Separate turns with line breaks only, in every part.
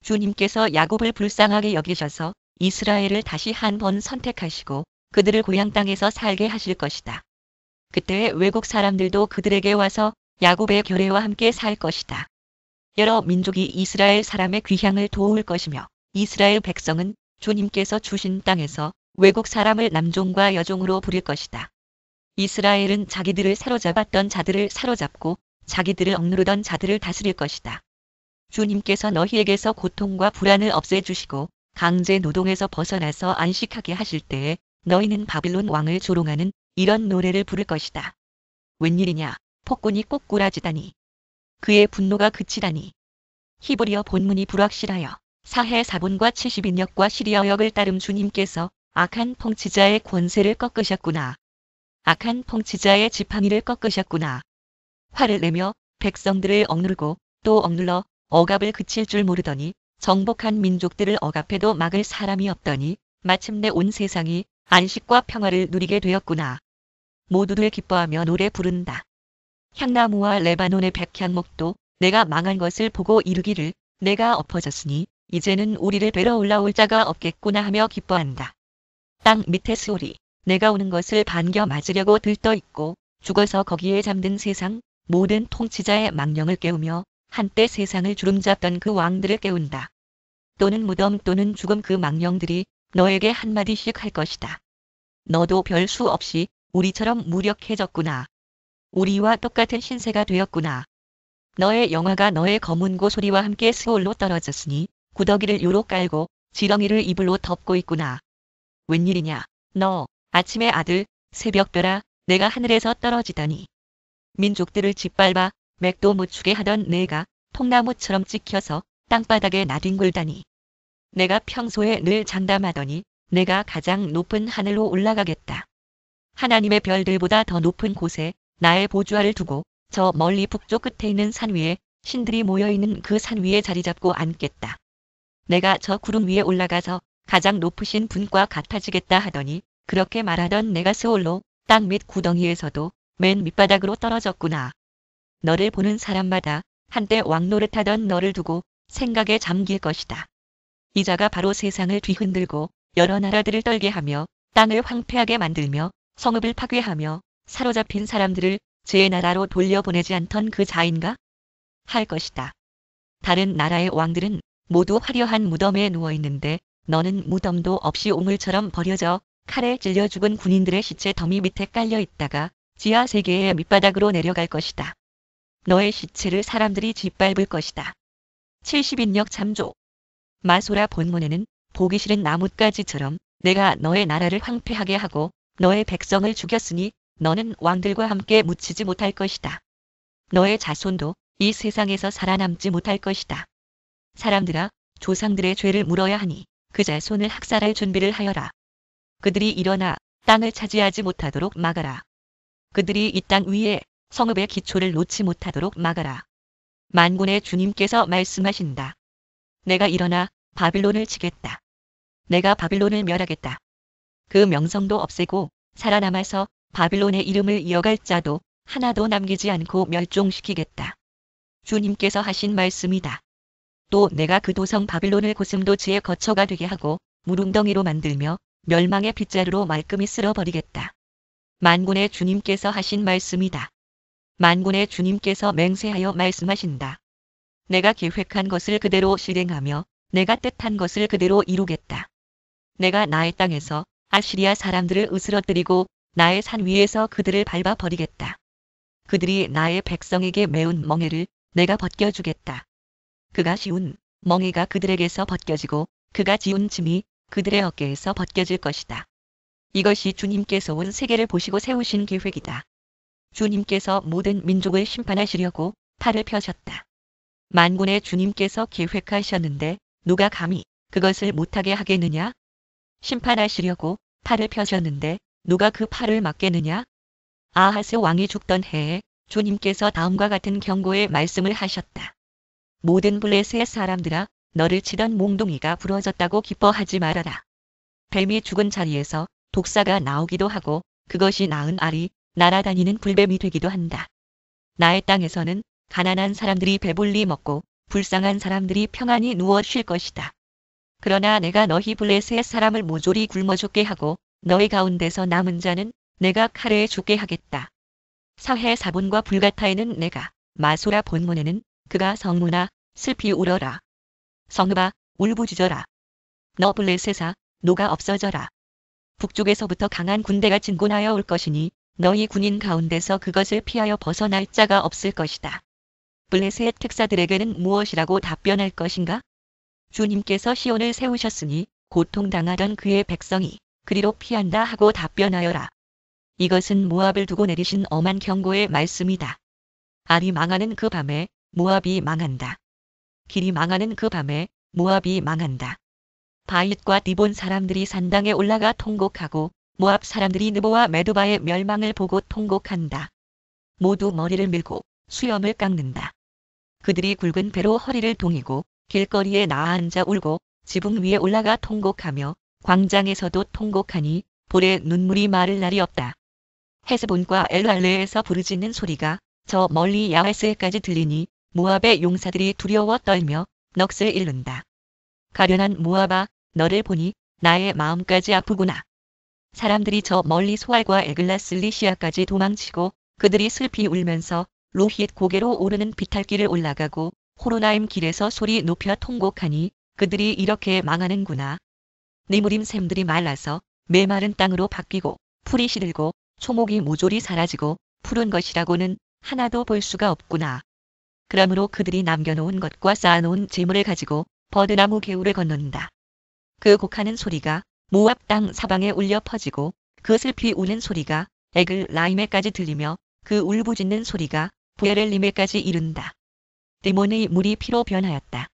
주님께서 야곱을 불쌍하게 여기셔서 이스라엘을 다시 한 번 선택하시고 그들을 고향 땅에서 살게 하실 것이다. 그때 외국 사람들도 그들에게 와서 야곱의 결례와 함께 살 것이다. 여러 민족이 이스라엘 사람의 귀향을 도울 것이며 이스라엘 백성은 주님께서 주신 땅에서 외국 사람을 남종과 여종으로 부릴 것이다. 이스라엘은 자기들을 사로잡았던 자들을 사로잡고 자기들을 억누르던 자들을 다스릴 것이다. 주님께서 너희에게서 고통과 불안을 없애주시고 강제 노동에서 벗어나서 안식하게 하실 때에 너희는 바빌론 왕을 조롱하는 이런 노래를 부를 것이다. 웬일이냐, 폭군이 꼬꾸라지다니. 그의 분노가 그치다니. 히브리어 본문이 불확실하여 사해 사본과 70인역과 시리아역을 따름 주님께서 악한 통치자의 권세를 꺾으셨구나. 악한 통치자의 지팡이를 꺾으셨구나. 화를 내며 백성들을 억누르고 또 억눌러 억압을 그칠 줄 모르더니 정복한 민족들을 억압해도 막을 사람이 없더니 마침내 온 세상이 안식과 평화를 누리게 되었구나. 모두들 기뻐하며 노래 부른다. 향나무와 레바논의 백향목도 내가 망한 것을 보고 이르기를 내가 엎어졌으니 이제는 우리를 되러 올라올 자가 없겠구나 하며 기뻐한다. 땅 밑의 스올이 내가 오는 것을 반겨 맞으려고 들떠있고 죽어서 거기에 잠든 세상 모든 통치자의 망령을 깨우며 한때 세상을 주름잡던 그 왕들을 깨운다. 또는 무덤 또는 죽음 그 망령들이 너에게 한마디씩 할 것이다. 너도 별 수 없이 우리처럼 무력해졌구나. 우리와 똑같은 신세가 되었구나. 너의 영화가 너의 검은 고소리와 함께 스올로 떨어졌으니 구더기를 요로 깔고 지렁이를 이불로 덮고 있구나. 웬일이냐, 너 아침의 아들 새벽별아 내가 하늘에서 떨어지다니. 민족들을 짓밟아 맥도 못 추게 하던 내가 통나무처럼 찍혀서 땅바닥에 나뒹굴다니. 내가 평소에 늘 장담하더니 내가 가장 높은 하늘로 올라가겠다. 하나님의 별들보다 더 높은 곳에 나의 보좌를 두고 저 멀리 북쪽 끝에 있는 산 위에 신들이 모여있는 그 산 위에 자리 잡고 앉겠다. 내가 저 구름 위에 올라가서 가장 높으신 분과 같아지겠다 하더니 그렇게 말하던 내가 스올로 땅 밑 구덩이에서도 맨 밑바닥으로 떨어졌구나. 너를 보는 사람마다 한때 왕노릇하던 너를 두고 생각에 잠길 것이다. 이 자가 바로 세상을 뒤흔들고 여러 나라들을 떨게 하며 땅을 황폐하게 만들며 성읍을 파괴하며 사로잡힌 사람들을 제 나라로 돌려보내지 않던 그 자인가? 할 것이다. 다른 나라의 왕들은 모두 화려한 무덤에 누워있는데 너는 무덤도 없이 오물처럼 버려져 칼에 찔려 죽은 군인들의 시체 더미 밑에 깔려 있다가 지하 세계의 밑바닥으로 내려갈 것이다. 너의 시체를 사람들이 짓밟을 것이다. 70인역 참조. 마소라 본문에는 보기 싫은 나뭇가지처럼 내가 너의 나라를 황폐하게 하고 너의 백성을 죽였으니 너는 왕들과 함께 묻히지 못할 것이다. 너의 자손도 이 세상에서 살아남지 못할 것이다. 사람들아, 조상들의 죄를 물어야 하니 그 자손을 학살할 준비를 하여라. 그들이 일어나 땅을 차지하지 못하도록 막아라. 그들이 이 땅 위에 성읍의 기초를 놓지 못하도록 막아라. 만군의 주님께서 말씀하신다. 내가 일어나 바빌론을 치겠다. 내가 바빌론을 멸하겠다. 그 명성도 없애고 살아남아서 바빌론의 이름을 이어갈 자도 하나도 남기지 않고 멸종시키겠다. 주님께서 하신 말씀이다. 또 내가 그 도성 바빌론을 고슴도치의 거처가 되게 하고 물웅덩이로 만들며 멸망의 빗자루로 말끔히 쓸어버리겠다. 만군의 주님께서 하신 말씀이다. 만군의 주님께서 맹세하여 말씀하신다. 내가 계획한 것을 그대로 실행하며 내가 뜻한 것을 그대로 이루겠다. 내가 나의 땅에서 아시리아 사람들을 으스러뜨리고 나의 산 위에서 그들을 밟아버리겠다. 그들이 나의 백성에게 메운 멍에를 내가 벗겨주겠다. 그가 씌운 멍에가 그들에게서 벗겨지고 그가 지운 짐이 그들의 어깨에서 벗겨질 것이다. 이것이 주님께서 온 세계를 보시고 세우신 계획이다. 주님께서 모든 민족을 심판하시려고 팔을 펴셨다. 만군의 주님께서 계획하셨는데 누가 감히 그것을 못하게 하겠느냐? 심판하시려고 팔을 펴셨는데 누가 그 팔을 막겠느냐? 아하스 왕이 죽던 해에 주님께서 다음과 같은 경고의 말씀을 하셨다. 모든 블레셋 사람들아, 너를 치던 몽둥이가 부러졌다고 기뻐하지 말아라. 뱀이 죽은 자리에서 독사가 나오기도 하고 그것이 낳은 알이 날아다니는 불뱀이 되기도 한다. 나의 땅에서는 가난한 사람들이 배불리 먹고 불쌍한 사람들이 평안히 누워 쉴 것이다. 그러나 내가 너희 블레셋 사람을 모조리 굶어 죽게 하고 너희 가운데서 남은 자는 내가 칼에 죽게 하겠다. 사해 사본과 불가타에는 내가 마소라 본문에는 그가 성문아 슬피 울어라. 성읍아 울부짖어라. 너 블레셋아 노가 없어져라. 북쪽에서부터 강한 군대가 진군하여 올 것이니 너희 군인 가운데서 그것을 피하여 벗어날 자가 없을 것이다. 블레셋 특사들에게는 무엇이라고 답변할 것인가? 주님께서 시온을 세우셨으니 고통당하던 그의 백성이 그리로 피한다 하고 답변하여라. 이것은 모압을 두고 내리신 엄한 경고의 말씀이다. 알이 망하는 그 밤에 모압이 망한다. 길이 망하는 그 밤에 모압이 망한다. 바윗과 디본 사람들이 산당에 올라가 통곡하고 모압 사람들이 느보와 메두바의 멸망을 보고 통곡한다. 모두 머리를 밀고 수염을 깎는다. 그들이 굵은 배로 허리를 동이고 길거리에 나앉아 울고 지붕 위에 올라가 통곡하며 광장에서도 통곡하니 볼에 눈물이 마를 날이 없다. 헤스본과 엘랄레에서 부르짖는 소리가 저 멀리 야하스에까지 들리니 모압의 용사들이 두려워 떨며 넋을 잃는다. 가련한 모압아 너를 보니 나의 마음까지 아프구나. 사람들이 저 멀리 소알과 에글라슬리시아까지 도망치고 그들이 슬피 울면서 로힛 고개로 오르는 비탈길을 올라가고 호로나임 길에서 소리 높여 통곡하니 그들이 이렇게 망하는구나. 니무림 샘들이 말라서 메마른 땅으로 바뀌고 풀이 시들고 초목이 모조리 사라지고 푸른 것이라고는 하나도 볼 수가 없구나. 그러므로 그들이 남겨놓은 것과 쌓아놓은 재물을 가지고 버드나무 개울을 건넌다. 그 곡하는 소리가 모압 땅 사방에 울려 퍼지고 그 슬피 우는 소리가 에글 라임에까지 들리며 그 울부짖는 소리가 부에렐림에까지 이른다. 디몬의 물이 피로 변하였다.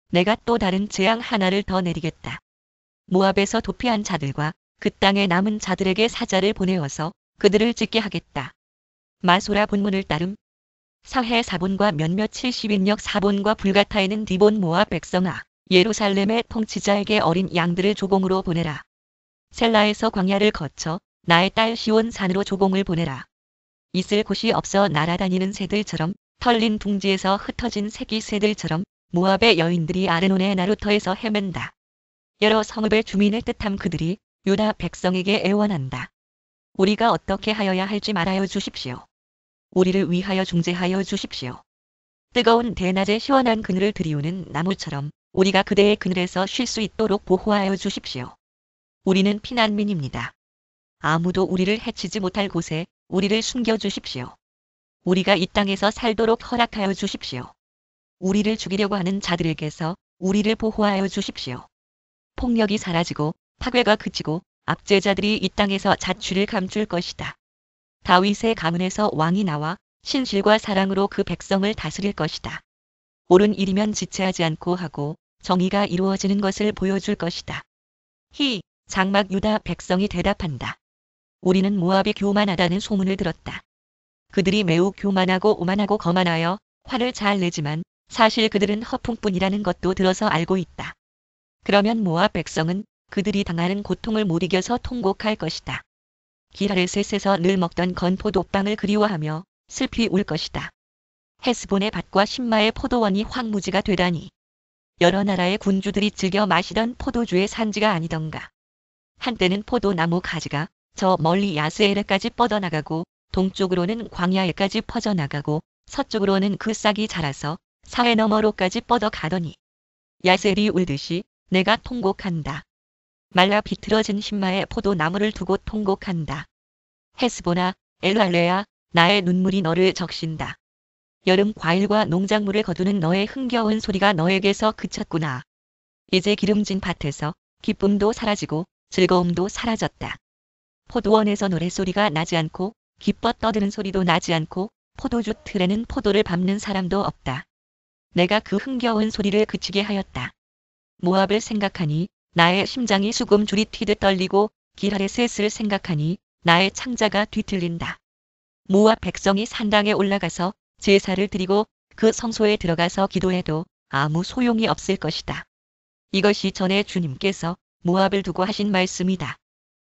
내가 또 다른 재앙 하나를 더 내리겠다. 모압에서 도피한 자들과 그 땅에 남은 자들에게 사자를 보내어서 그들을 찢게 하겠다. 마소라 본문을 따름 사해 사본과 몇몇 70인역 사본과 불가타에는 디본 모압 백성아 예루살렘의 통치자에게 어린 양들을 조공으로 보내라. 셀라에서 광야를 거쳐 나의 딸 시온 산으로 조공을 보내라. 있을 곳이 없어 날아다니는 새들처럼 털린 둥지에서 흩어진 새끼 새들처럼 모압의 여인들이 아르논의 나루터에서 헤맨다. 여러 성읍의 주민의 뜻함 그들이 유다 백성에게 애원한다. 우리가 어떻게 하여야 할지 말하여 주십시오. 우리를 위하여 중재하여 주십시오. 뜨거운 대낮에 시원한 그늘을 들이우는 나무처럼 우리가 그대의 그늘에서 쉴 수 있도록 보호하여 주십시오. 우리는 피난민입니다. 아무도 우리를 해치지 못할 곳에 우리를 숨겨주십시오. 우리가 이 땅에서 살도록 허락하여 주십시오. 우리를 죽이려고 하는 자들에게서 우리를 보호하여 주십시오. 폭력이 사라지고 파괴가 그치고 압제자들이 이 땅에서 자취를 감출 것이다. 다윗의 가문에서 왕이 나와 신실과 사랑으로 그 백성을 다스릴 것이다. 옳은 일이면 지체하지 않고 하고 정의가 이루어지는 것을 보여줄 것이다. 장막 유다 백성이 대답한다. 우리는 모압이 교만하다는 소문을 들었다. 그들이 매우 교만하고 오만하고 거만하여 화를 잘 내지만 사실 그들은 허풍뿐이라는 것도 들어서 알고 있다. 그러면 모압 백성은 그들이 당하는 고통을 못 이겨서 통곡할 것이다. 기라레셋에서 늘 먹던 건포도빵을 그리워하며 슬피 울 것이다. 헤스본의 밭과 신마의 포도원이 황무지가 되다니. 여러 나라의 군주들이 즐겨 마시던 포도주의 산지가 아니던가. 한때는 포도나무 가지가 저 멀리 야스에르까지 뻗어나가고 동쪽으로는 광야에까지 퍼져나가고 서쪽으로는 그 싹이 자라서 사해 너머로까지 뻗어가더니 야스엘이 울듯이 내가 통곡한다. 말라 비틀어진 신마의 포도나무를 두고 통곡한다. 헤스보나 엘랄레아 나의 눈물이 너를 적신다. 여름 과일과 농작물을 거두는 너의 흥겨운 소리가 너에게서 그쳤구나. 이제 기름진 밭에서 기쁨도 사라지고 즐거움도 사라졌다. 포도원에서 노랫소리가 나지 않고 기뻐 떠드는 소리도 나지 않고 포도주 틀에는 포도를 밟는 사람도 없다. 내가 그 흥겨운 소리를 그치게 하였다. 모압을 생각하니 나의 심장이 수금줄이 튀듯 떨리고 기라레셋을 생각하니 나의 창자가 뒤틀린다. 모압 백성이 산당에 올라가서 제사를 드리고 그 성소에 들어가서 기도해도 아무 소용이 없을 것이다. 이것이 전에 주님께서 모압을 두고 하신 말씀이다.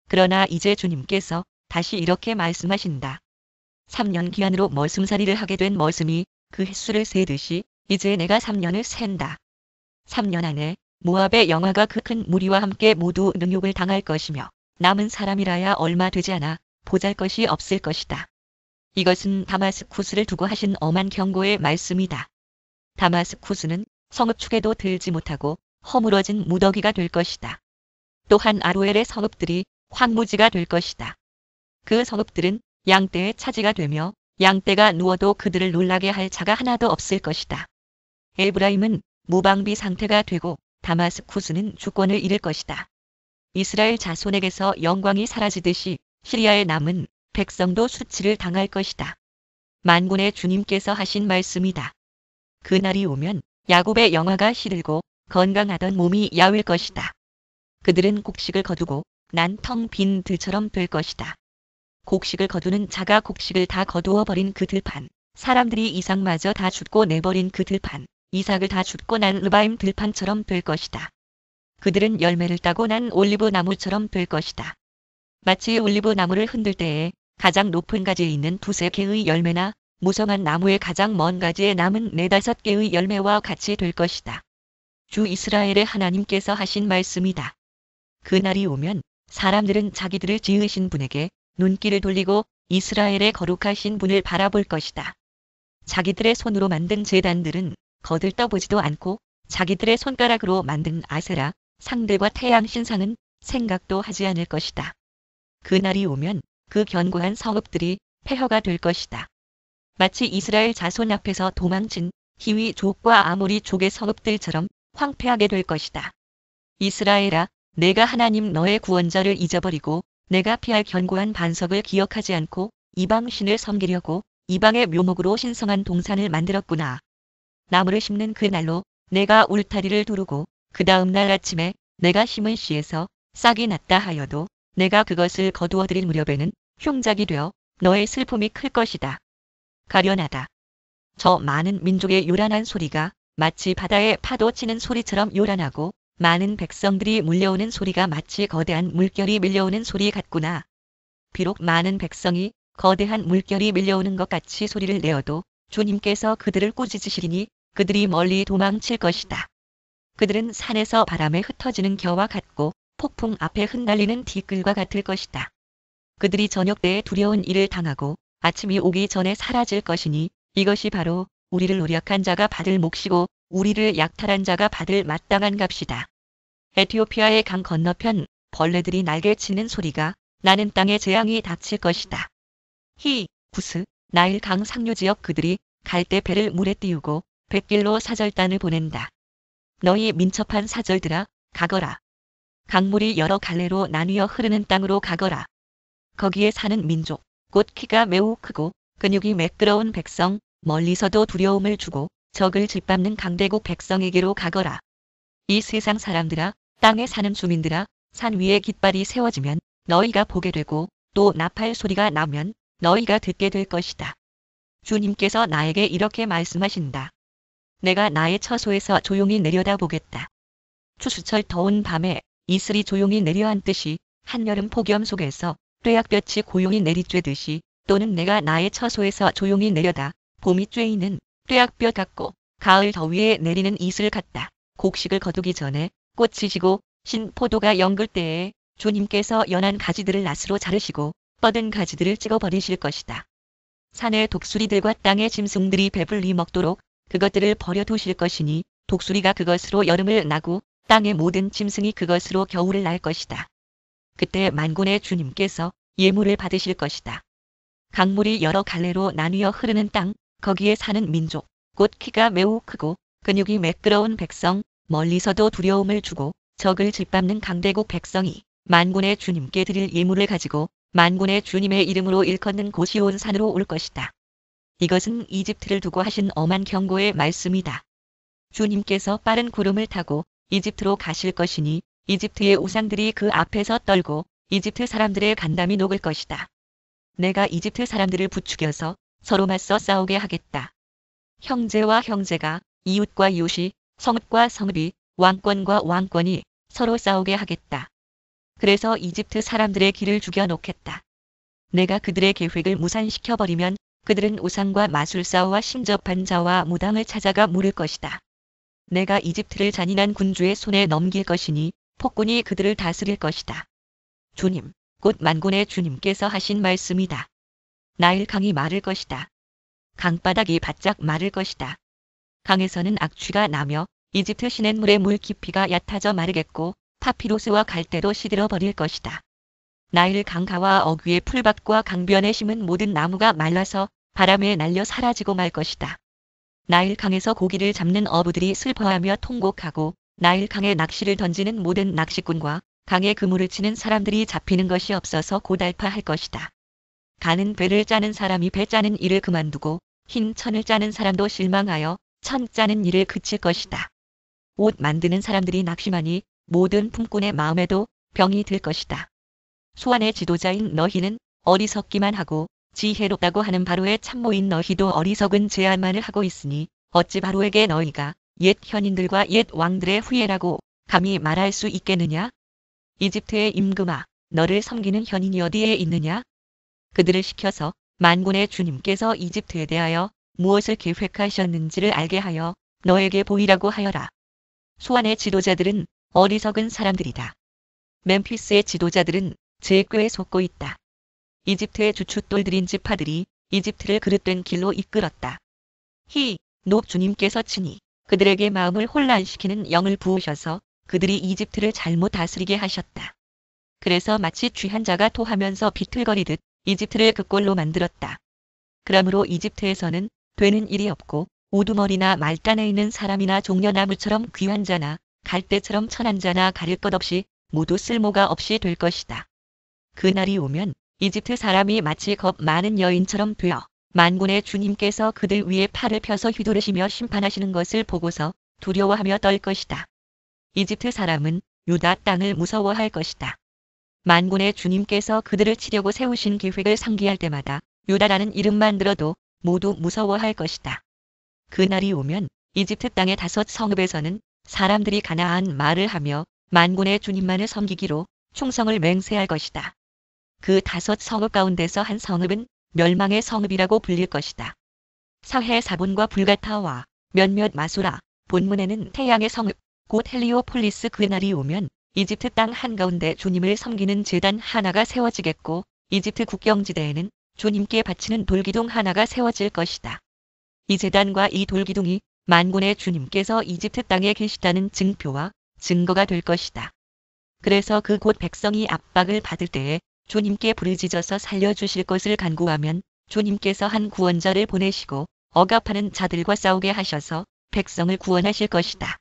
그러나 이제 주님께서 다시 이렇게 말씀하신다. 3년 기한으로 머슴살이를 하게 된 머슴이 그 횟수를 세듯이 이제 내가 3년을 샌다. 3년 안에 모압의 영화가 그 큰 무리와 함께 모두 능욕을 당할 것이며 남은 사람이라야 얼마 되지 않아 보잘것이 없을 것이다. 이것은 다마스쿠스를 두고 하신 엄한 경고의 말씀이다. 다마스쿠스는 성읍축에도 들지 못하고 허물어진 무더기가 될 것이다. 또한 아로엘의 성읍들이 황무지가 될 것이다. 그 성읍들은 양떼의 차지가 되며 양떼가 누워도 그들을 놀라게 할 자가 하나도 없을 것이다. 에브라임은 무방비 상태가 되고 다마스쿠스는 주권을 잃을 것이다. 이스라엘 자손에게서 영광이 사라지듯이 시리아의 남은 백성도 수치를 당할 것이다. 만군의 주님께서 하신 말씀이다. 그날이 오면 야곱의 영화가 시들고 건강하던 몸이 야윌 것이다. 그들은 곡식을 거두고 난 텅 빈 들처럼 될 것이다. 곡식을 거두는 자가 곡식을 다 거두어 버린 그 들판, 사람들이 이삭마저 다 줍고 내버린 그 들판, 이삭을 다 줍고 난 르바임 들판처럼 될 것이다. 그들은 열매를 따고 난 올리브 나무처럼 될 것이다. 마치 올리브 나무를 흔들 때에 가장 높은 가지에 있는 두세 개의 열매나 무성한 나무의 가장 먼 가지에 남은 네다섯 개의 열매와 같이 될 것이다. 주 이스라엘의 하나님께서 하신 말씀이다. 그날이 오면 사람들은 자기들을 지으신 분에게 눈길을 돌리고 이스라엘의 거룩하신 분을 바라볼 것이다. 자기들의 손으로 만든 제단들은 거들떠보지도 않고 자기들의 손가락으로 만든 아세라, 상들과 태양 신상은 생각도 하지 않을 것이다. 그날이 오면 그 견고한 성읍들이 폐허가 될 것이다. 마치 이스라엘 자손 앞에서 도망친 히위 족과 아모리 족의 성읍들처럼 황폐하게 될 것이다. 이스라엘아, 내가 하나님 너의 구원자를 잊어버리고 내가 피할 견고한 반석을 기억하지 않고 이방 신을 섬기려고 이방의 묘목으로 신성한 동산을 만들었구나. 나무를 심는 그 날로 내가 울타리를 두르고 그 다음 날 아침에 내가 심은 씨에서 싹이 났다 하여도 내가 그것을 거두어 들일 무렵에는 흉작이 되어 너의 슬픔이 클 것이다. 가련하다. 저 많은 민족의 요란한 소리가 마치 바다에 파도 치는 소리처럼 요란하고 많은 백성들이 몰려오는 소리가 마치 거대한 물결이 밀려오는 소리 같구나. 비록 많은 백성이 거대한 물결이 밀려오는 것 같이 소리를 내어도 주님께서 그들을 꾸짖으시리니 그들이 멀리 도망칠 것이다. 그들은 산에서 바람에 흩어지는 겨와 같고 폭풍 앞에 흩날리는 티끌과 같을 것이다. 그들이 저녁 때에 두려운 일을 당하고 아침이 오기 전에 사라질 것이니 이것이 바로 우리를 노력한 자가 받을 몫이고 우리를 약탈한 자가 받을 마땅한 값이다. 에티오피아의 강 건너편 벌레들이 날개 치는 소리가 나는 땅에 재앙이 닥칠 것이다. 구스, 나일 강 상류 지역 그들이 갈대 배를 물에 띄우고 백길로 사절단을 보낸다. 너희 민첩한 사절들아, 가거라. 강물이 여러 갈래로 나뉘어 흐르는 땅으로 가거라. 거기에 사는 민족, 곧 키가 매우 크고 근육이 매끄러운 백성, 멀리서도 두려움을 주고 적을 짓밟는 강대국 백성에게로 가거라. 이 세상 사람들아, 땅에 사는 주민들아, 산 위에 깃발이 세워지면 너희가 보게 되고 또 나팔 소리가 나면 너희가 듣게 될 것이다. 주님께서 나에게 이렇게 말씀하신다. 내가 나의 처소에서 조용히 내려다보겠다. 추수철 더운 밤에 이슬이 조용히 내려앉듯이 한여름 폭염 속에서 뙤약볕이 고요히 내리쬐듯이 또는 내가 나의 처소에서 조용히 내려다 봄이 쬐이는 뙤약볕 같고 가을 더위에 내리는 이슬 같다. 곡식을 거두기 전에 꽃이 지고 신 포도가 연글 때에 주님께서 연한 가지들을 낫으로 자르시고 뻗은 가지들을 찍어버리실 것이다. 산의 독수리들과 땅의 짐승들이 배불리 먹도록 그것들을 버려두실 것이니 독수리가 그것으로 여름을 나고 땅의 모든 짐승이 그것으로 겨울을 날 것이다. 그때 만군의 주님께서 예물을 받으실 것이다. 강물이 여러 갈래로 나뉘어 흐르는 땅, 거기에 사는 민족, 곧 키가 매우 크고 근육이 매끄러운 백성, 멀리서도 두려움을 주고 적을 짓밟는 강대국 백성이 만군의 주님께 드릴 예물을 가지고 만군의 주님의 이름으로 일컫는 고시온 산으로 올 것이다. 이것은 이집트를 두고 하신 엄한 경고의 말씀이다. 주님께서 빠른 구름을 타고 이집트로 가실 것이니 이집트의 우상들이 그 앞에서 떨고 이집트 사람들의 간담이 녹을 것이다. 내가 이집트 사람들을 부추겨서 서로 맞서 싸우게 하겠다. 형제와 형제가, 이웃과 이웃이, 성읍과 성읍이, 왕권과 왕권이 서로 싸우게 하겠다. 그래서 이집트 사람들의 길을 죽여 놓겠다. 내가 그들의 계획을 무산시켜버리면 그들은 우상과 마술사와 신접한 자와 무당을 찾아가 물을 것이다. 내가 이집트를 잔인한 군주의 손에 넘길 것이니 폭군이 그들을 다스릴 것이다. 주님, 곧 만군의 주님께서 하신 말씀이다. 나일 강이 마를 것이다. 강바닥이 바짝 마를 것이다. 강에서는 악취가 나며 이집트 시냇물의 물 깊이가 얕아져 마르겠고 파피루스와 갈대도 시들어 버릴 것이다. 나일 강가와 어귀의 풀밭과 강변에 심은 모든 나무가 말라서 바람에 날려 사라지고 말 것이다. 나일 강에서 고기를 잡는 어부들이 슬퍼하며 통곡하고 나일 강에 낚시를 던지는 모든 낚시꾼과 강에 그물을 치는 사람들이 잡히는 것이 없어서 고달파할 것이다. 가는 배를 짜는 사람이 배 짜는 일을 그만두고 흰 천을 짜는 사람도 실망하여 천 짜는 일을 그칠 것이다. 옷 만드는 사람들이 낙심하니 모든 품꾼의 마음에도 병이 들 것이다. 수완의 지도자인 너희는 어리석기만 하고 지혜롭다고 하는 바로의 참모인 너희도 어리석은 제안만을 하고 있으니 어찌 바로에게 너희가 옛 현인들과 옛 왕들의 후예라고 감히 말할 수 있겠느냐? 이집트의 임금아, 너를 섬기는 현인이 어디에 있느냐? 그들을 시켜서 만군의 주님께서 이집트에 대하여 무엇을 계획하셨는지를 알게 하여 너에게 보이라고 하여라. 수완의 지도자들은 어리석은 사람들이다. 멤피스의 지도자들은 제 꾀에 속고 있다. 이집트의 주춧돌들인 지파들이 이집트를 그릇된 길로 이끌었다. 높 주님께서 친히 그들에게 마음을 혼란시키는 영을 부으셔서 그들이 이집트를 잘못 다스리게 하셨다. 그래서 마치 취한 자가 토하면서 비틀거리듯 이집트를 그 꼴로 만들었다. 그러므로 이집트에서는 되는 일이 없고 우두머리나 말단에 있는 사람이나 종려나무처럼 귀한 자나 갈대처럼 천한 자나 가릴 것 없이 모두 쓸모가 없이 될 것이다. 그날이 오면 이집트 사람이 마치 겁 많은 여인처럼 되어 만군의 주님께서 그들 위에 팔을 펴서 휘두르시며 심판하시는 것을 보고서 두려워하며 떨 것이다. 이집트 사람은 유다 땅을 무서워할 것이다. 만군의 주님께서 그들을 치려고 세우신 계획을 상기할 때마다 유다라는 이름만 들어도 모두 무서워할 것이다. 그날이 오면 이집트 땅의 5 성읍에서는 사람들이 가나안 말을 하며 만군의 주님만을 섬기기로 충성을 맹세할 것이다. 그 5 성읍 가운데서 한 성읍은 멸망의 성읍이라고 불릴 것이다. 사해 사본과 불가타와 몇몇 마수라, 본문에는 태양의 성읍, 곧 헬리오폴리스 그날이 오면 이집트 땅 한가운데 주님을 섬기는 제단 하나가 세워지겠고 이집트 국경지대에는 주님께 바치는 돌기둥 하나가 세워질 것이다. 이 제단과 이 돌기둥이 만군의 주님께서 이집트 땅에 계시다는 증표와 증거가 될 것이다. 그래서 그 곧 백성이 압박을 받을 때에 주님께 부르짖어서 살려주실 것을 간구하면 주님께서 한 구원자를 보내시고 억압하는 자들과 싸우게 하셔서 백성을 구원하실 것이다.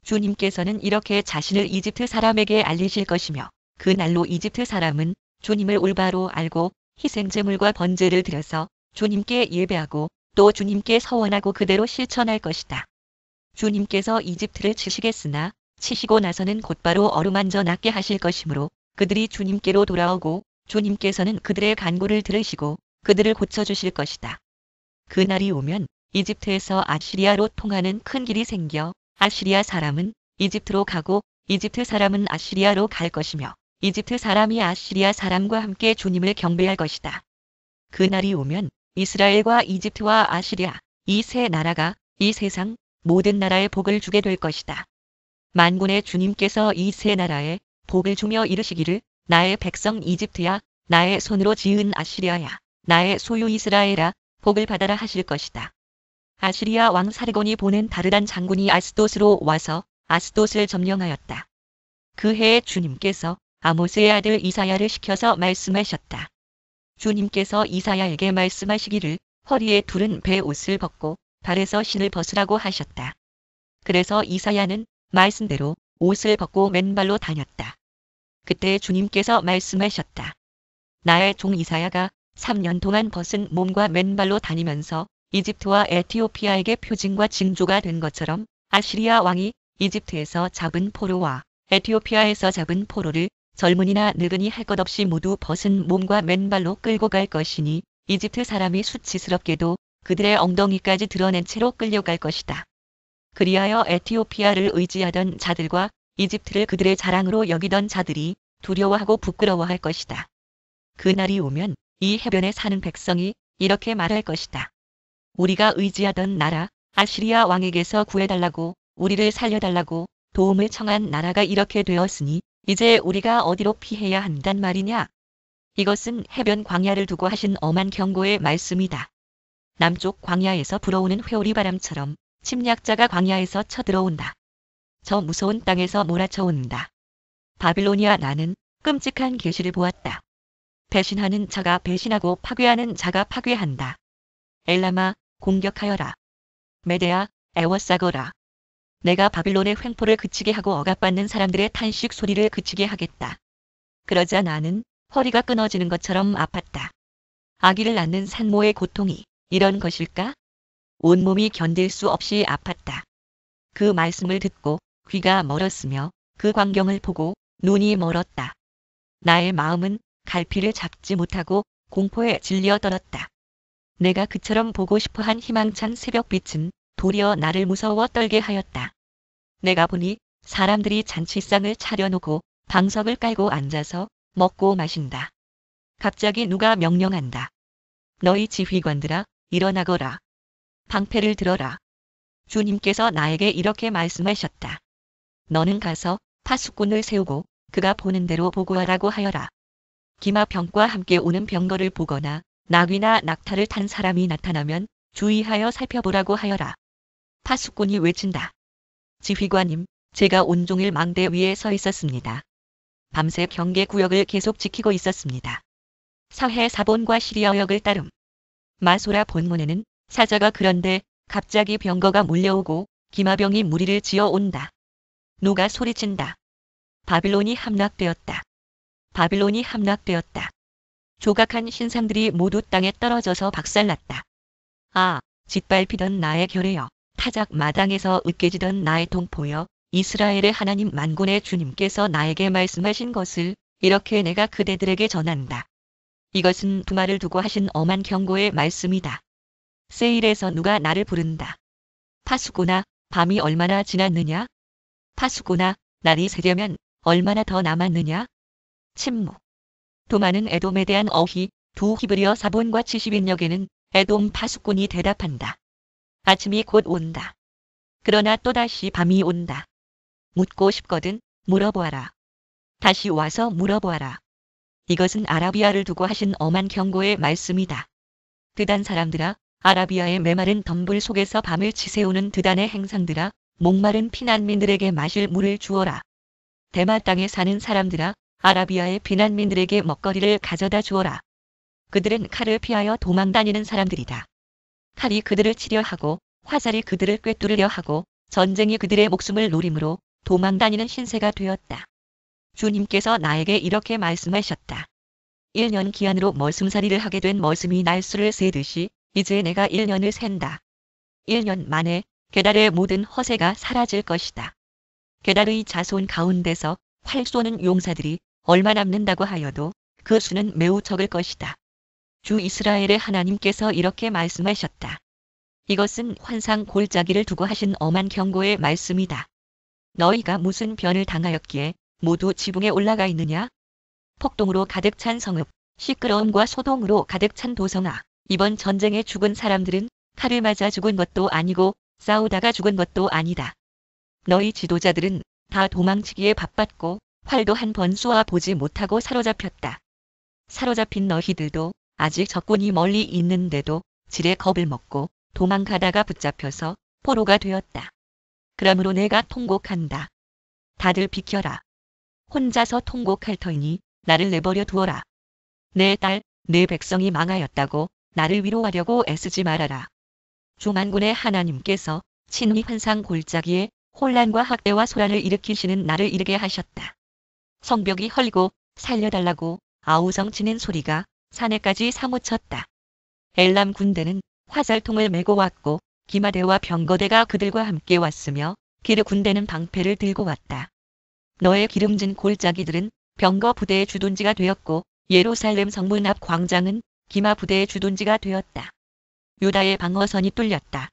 주님께서는 이렇게 자신을 이집트 사람에게 알리실 것이며 그 날로 이집트 사람은 주님을 올바로 알고 희생제물과 번제를 드려서 주님께 예배하고 또 주님께 서원하고 그대로 실천할 것이다. 주님께서 이집트를 치시겠으나 치시고 나서는 곧바로 어루만져 낫게 하실 것이므로 그들이 주님께로 돌아오고 주님께서는 그들의 간구를 들으시고 그들을 고쳐주실 것이다. 그날이 오면 이집트에서 아시리아로 통하는 큰 길이 생겨 아시리아 사람은 이집트로 가고 이집트 사람은 아시리아로 갈 것이며 이집트 사람이 아시리아 사람과 함께 주님을 경배할 것이다. 그날이 오면 이스라엘과 이집트와 아시리아 이 세 나라가 이 세상 모든 나라에 복을 주게 될 것이다. 만군의 주님께서 이 세 나라에 복을 주며 이르시기를 나의 백성 이집트야, 나의 손으로 지은 아시리아야, 나의 소유 이스라엘아, 복을 받아라 하실 것이다. 아시리아 왕 사르곤이 보낸 다르단 장군이 아스돗으로 와서 아스돗을 점령하였다. 그 해에 주님께서 아모스의 아들 이사야를 시켜서 말씀하셨다. 주님께서 이사야에게 말씀하시기를 허리에 두른 배 옷을 벗고 발에서 신을 벗으라고 하셨다. 그래서 이사야는 말씀대로 옷을 벗고 맨발로 다녔다. 그때 주님께서 말씀하셨다. 나의 종 이사야가 3년 동안 벗은 몸과 맨발로 다니면서 이집트와 에티오피아에게 표징과 징조가 된 것처럼 아시리아 왕이 이집트에서 잡은 포로와 에티오피아에서 잡은 포로를 젊은이나 늙은이 할 것 없이 모두 벗은 몸과 맨발로 끌고 갈 것이니 이집트 사람이 수치스럽게도 그들의 엉덩이까지 드러낸 채로 끌려갈 것이다. 그리하여 에티오피아를 의지하던 자들과 이집트를 그들의 자랑으로 여기던 자들이 두려워하고 부끄러워할 것이다. 그날이 오면 이 해변에 사는 백성이 이렇게 말할 것이다. 우리가 의지하던 나라 아시리아 왕에게서 구해달라고, 우리를 살려달라고 도움을 청한 나라가 이렇게 되었으니 이제 우리가 어디로 피해야 한단 말이냐. 이것은 해변 광야를 두고 하신 엄한 경고의 말씀이다. 남쪽 광야에서 불어오는 회오리 바람처럼 침략자가 광야에서 쳐들어온다. 저 무서운 땅에서 몰아쳐온다. 바빌로니아, 나는 끔찍한 계시를 보았다. 배신하는 자가 배신하고 파괴하는 자가 파괴한다. 엘람아, 공격하여라. 메대아, 애워싸거라. 내가 바빌론의 횡포를 그치게 하고 억압받는 사람들의 탄식 소리를 그치게 하겠다. 그러자 나는 허리가 끊어지는 것처럼 아팠다. 아기를 낳는 산모의 고통이 이런 것일까? 온몸이 견딜 수 없이 아팠다. 그 말씀을 듣고 귀가 멀었으며 그 광경을 보고 눈이 멀었다. 나의 마음은 갈피를 잡지 못하고 공포에 질려 떨었다. 내가 그처럼 보고 싶어한 희망찬 새벽빛은 도리어 나를 무서워 떨게 하였다. 내가 보니 사람들이 잔치상을 차려놓고 방석을 깔고 앉아서 먹고 마신다. 갑자기 누가 명령한다. 너희 지휘관들아, 일어나거라. 방패를 들어라. 주님께서 나에게 이렇게 말씀하셨다. 너는 가서 파수꾼을 세우고 그가 보는 대로 보고하라고 하여라. 기마병과 함께 오는 병거를 보거나 나귀나 낙타를 탄 사람이 나타나면 주의하여 살펴보라고 하여라. 파수꾼이 외친다. 지휘관님, 제가 온종일 망대 위에 서 있었습니다. 밤새 경계 구역을 계속 지키고 있었습니다. 사해 사본과 시리아역을 따름. 마소라 본문에는 사자가 그런데 갑자기 병거가 몰려오고 기마병이 무리를 지어 온다. 누가 소리친다. 바빌론이 함락되었다. 바빌론이 함락되었다. 조각한 신상들이 모두 땅에 떨어져서 박살났다. 아, 짓밟히던 나의 결의여, 타작 마당에서 으깨지던 나의 동포여, 이스라엘의 하나님 만군의 주님께서 나에게 말씀하신 것을 이렇게 내가 그대들에게 전한다. 이것은 두말을 두고 하신 엄한 경고의 말씀이다. 세일에서 누가 나를 부른다. 파수꾼아, 밤이 얼마나 지났느냐? 파수꾼아, 날이 새려면 얼마나 더 남았느냐? 침묵. 도마는 에돔에 대한 어휘, 두 히브리어 사본과 70인역에는 에돔 파수꾼이 대답한다. 아침이 곧 온다. 그러나 또다시 밤이 온다. 묻고 싶거든 물어보아라. 다시 와서 물어보아라. 이것은 아라비아를 두고 하신 엄한 경고의 말씀이다. 드단 사람들아, 아라비아의 메마른 덤불 속에서 밤을 치새우는 드단의 행상들아, 목마른 피난민들에게 마실 물을 주어라. 대마 땅에 사는 사람들아, 아라비아의 피난민들에게 먹거리를 가져다 주어라. 그들은 칼을 피하여 도망다니는 사람들이다. 칼이 그들을 치려 하고 화살이 그들을 꿰뚫으려 하고 전쟁이 그들의 목숨을 노림으로 도망다니는 신세가 되었다. 주님께서 나에게 이렇게 말씀하셨다. 1년 기한으로 머슴살이를 하게 된 머슴이 날수를 세듯이 이제 내가 1년을 샌다. 1년 만에 게달의 모든 허세가 사라질 것이다. 게달의 자손 가운데서 활 쏘는 용사들이 얼마 남는다고 하여도 그 수는 매우 적을 것이다. 주 이스라엘의 하나님께서 이렇게 말씀하셨다. 이것은 환상 골짜기를 두고 하신 엄한 경고의 말씀이다. 너희가 무슨 변을 당하였기에 모두 지붕에 올라가 있느냐? 폭동으로 가득 찬 성읍, 시끄러움과 소동으로 가득 찬 도성아, 이번 전쟁에 죽은 사람들은 칼을 맞아 죽은 것도 아니고 싸우다가 죽은 것도 아니다. 너희 지도자들은 다 도망치기에 바빴고 활도 한 번 쏘아 보지 못하고 사로잡혔다. 사로잡힌 너희들도 아직 적군이 멀리 있는데도 질의 겁을 먹고 도망가다가 붙잡혀서 포로가 되었다. 그러므로 내가 통곡한다. 다들 비켜라. 혼자서 통곡할 터이니 나를 내버려 두어라. 내 딸, 내 백성이 망하였다고 나를 위로하려고 애쓰지 말아라. 주 만군의 하나님께서 친히 환상 골짜기에 혼란과 학대와 소란을 일으키시는 날을 이르게 하셨다. 성벽이 헐고 살려달라고 아우성치는 소리가 산에까지 사무쳤다. 엘람 군대는 화살통을 메고 왔고 기마대와 병거대가 그들과 함께 왔으며 기르 군대는 방패를 들고 왔다. 너의 기름진 골짜기들은 병거 부대의 주둔지가 되었고 예루살렘 성문 앞 광장은 기마 부대의 주둔지가 되었다. 유다의 방어선이 뚫렸다.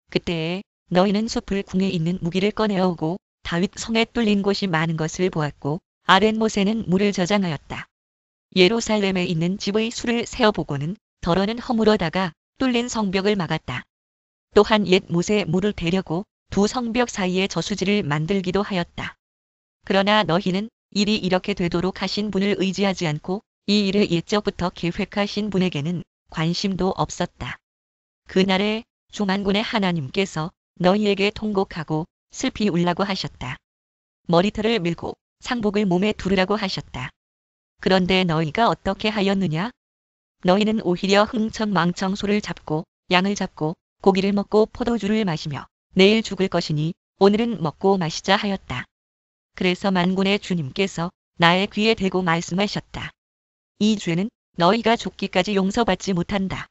그때에 너희는 숲을 궁에 있는 무기를 꺼내오고 다윗 성에 뚫린 곳이 많은 것을 보았고 아렛못에는 물을 저장하였다. 예루살렘에 있는 집의 수를 세어보고는 더러는 허물어다가 뚫린 성벽을 막았다. 또한 옛 못에 물을 대려고 두 성벽 사이에 저수지를 만들기도 하였다. 그러나 너희는 일이 이렇게 되도록 하신 분을 의지하지 않고 이 일을 옛적부터 계획하신 분에게는 관심도 없었다. 그날에 주 만군의 하나님께서 너희에게 통곡하고 슬피 울라고 하셨다. 머리털을 밀고 상복을 몸에 두르라고 하셨다. 그런데 너희가 어떻게 하였느냐? 너희는 오히려 흥청망청 소를 잡고 양을 잡고 고기를 먹고 포도주를 마시며 내일 죽을 것이니 오늘은 먹고 마시자 하였다. 그래서 만군의 주님께서 나의 귀에 대고 말씀하셨다. 이 죄는 너희가 죽기까지 용서받지 못한다.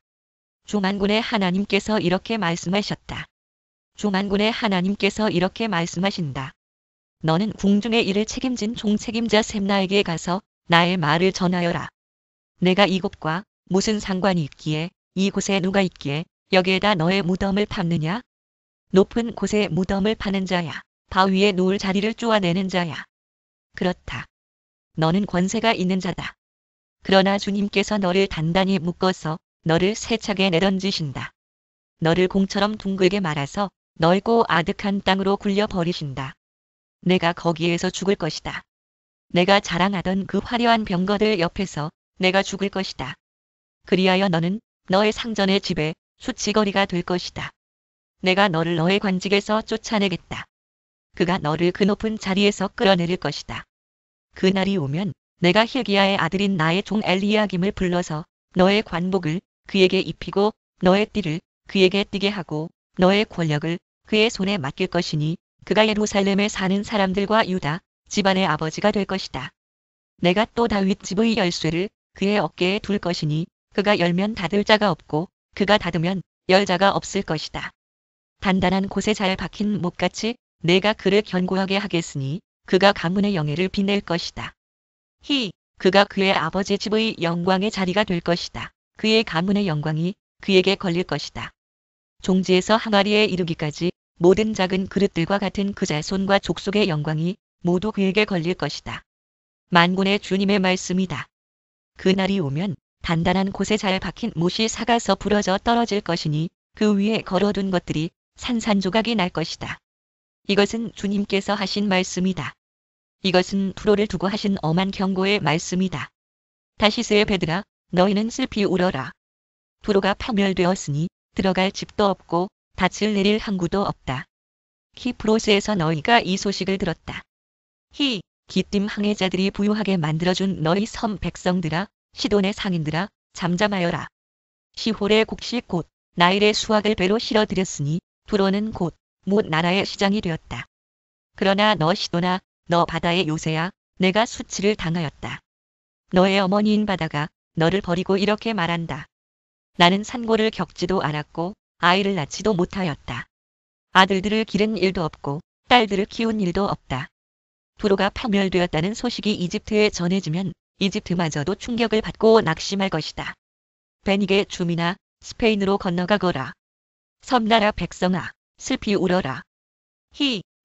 주 만군의 하나님께서 이렇게 말씀하셨다. 주 만군의 하나님께서 이렇게 말씀하신다. 너는 궁중의 일을 책임진 종책임자 셈나에게 가서 나의 말을 전하여라. 내가 이곳과 무슨 상관이 있기에 이곳에 누가 있기에 여기에다 너의 무덤을 팠느냐? 높은 곳에 무덤을 파는 자야. 바위에 누울 자리를 쪼아내는 자야. 그렇다. 너는 권세가 있는 자다. 그러나 주님께서 너를 단단히 묶어서 너를 세차게 내던지신다. 너를 공처럼 둥글게 말아서 넓고 아득한 땅으로 굴려버리신다. 내가 거기에서 죽을 것이다. 내가 자랑하던 그 화려한 병거들 옆에서 내가 죽을 것이다. 그리하여 너는 너의 상전의 집에 수치거리가 될 것이다. 내가 너를 너의 관직에서 쫓아내겠다. 그가 너를 그 높은 자리에서 끌어내릴 것이다. 그날이 오면 내가 hil기야의 아들인 나의 종 엘리야김을 불러서 너의 관복을 그에게 입히고 너의 띠를 그에게 띠게 하고 너의 권력을 그의 손에 맡길 것이니 그가 예루살렘에 사는 사람들과 유다 집안의 아버지가 될 것이다. 내가 또 다윗 집의 열쇠를 그의 어깨에 둘 것이니 그가 열면 닫을 자가 없고 그가 닫으면 열 자가 없을 것이다. 단단한 곳에 잘 박힌 못같이 내가 그를 견고하게 하겠으니 그가 가문의 영예를 빛낼 것이다. 그가 그의 아버지 집의 영광의 자리가 될 것이다. 그의 가문의 영광이 그에게 걸릴 것이다. 종지에서 항아리에 이르기까지 모든 작은 그릇들과 같은 그 자손과 족속의 영광이 모두 그에게 걸릴 것이다. 만군의 주님의 말씀이다. 그날이 오면 단단한 곳에 잘 박힌 못이 삭아서 부러져 떨어질 것이니 그 위에 걸어둔 것들이 산산조각이 날 것이다. 이것은 주님께서 하신 말씀이다. 이것은 투로를 두고 하신 엄한 경고의 말씀이다. 다시스의 배들아, 너희는 슬피 울어라. 투로가 파멸되었으니 들어갈 집도 없고 닻을 내릴 항구도 없다. 키프로스에서 너희가 이 소식을 들었다. 기띔 항해자들이 부유하게 만들어준 너희 섬 백성들아, 시돈의 상인들아, 잠잠하여라. 시홀의 곡식 곧 나일의 수확을 배로 실어들였으니 투로는 곧 못 나라의 시장이 되었다. 그러나 너 시돈아, 너 바다의 요새야, 내가 수치를 당하였다. 너의 어머니인 바다가 너를 버리고 이렇게 말한다. 나는 산고를 겪지도 않았고 아이를 낳지도 못하였다. 아들들을 기른 일도 없고 딸들을 키운 일도 없다. 투로가 파멸되었다는 소식이 이집트에 전해지면 이집트마저도 충격을 받고 낙심할 것이다. 베니게 주민아, 스페인으로 건너가거라. 섬나라 백성아, 슬피 울어라.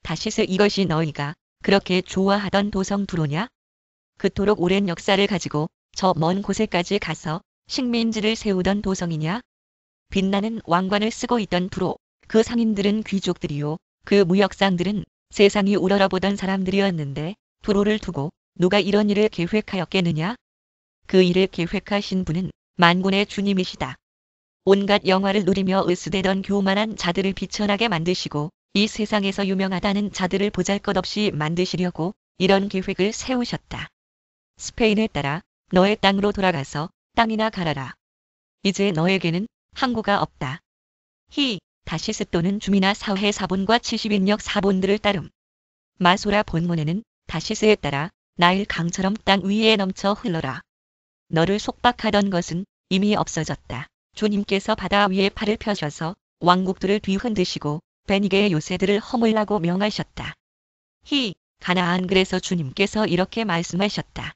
다시스 이것이 너희가 그렇게 좋아하던 도성 투로냐? 그토록 오랜 역사를 가지고 저 먼 곳에까지 가서 식민지를 세우던 도성이냐? 빛나는 왕관을 쓰고 있던 투로, 그 상인들은 귀족들이요, 그 무역상들은 세상이 우러러보던 사람들이었는데 투로를 두고 누가 이런 일을 계획하였겠느냐? 그 일을 계획하신 분은 만군의 주님이시다. 온갖 영화를 누리며 으스대던 교만한 자들을 비천하게 만드시고 이 세상에서 유명하다는 자들을 보잘것없이 만드시려고 이런 계획을 세우셨다. 스페인에 따라 너의 땅으로 돌아가서 땅이나 갈아라. 이제 너에게는 항구가 없다. 다시스 또는 주미나 사회 사본과 70인역 사본들을 따름. 마소라 본문에는 다시스에 따라 나일 강처럼 땅 위에 넘쳐 흘러라. 너를 속박하던 것은 이미 없어졌다. 주님께서 바다 위에 팔을 펴셔서 왕국들을 뒤흔드시고 베니게의 요새들을 허물라고 명하셨다. 가나안 그래서 주님께서 이렇게 말씀하셨다.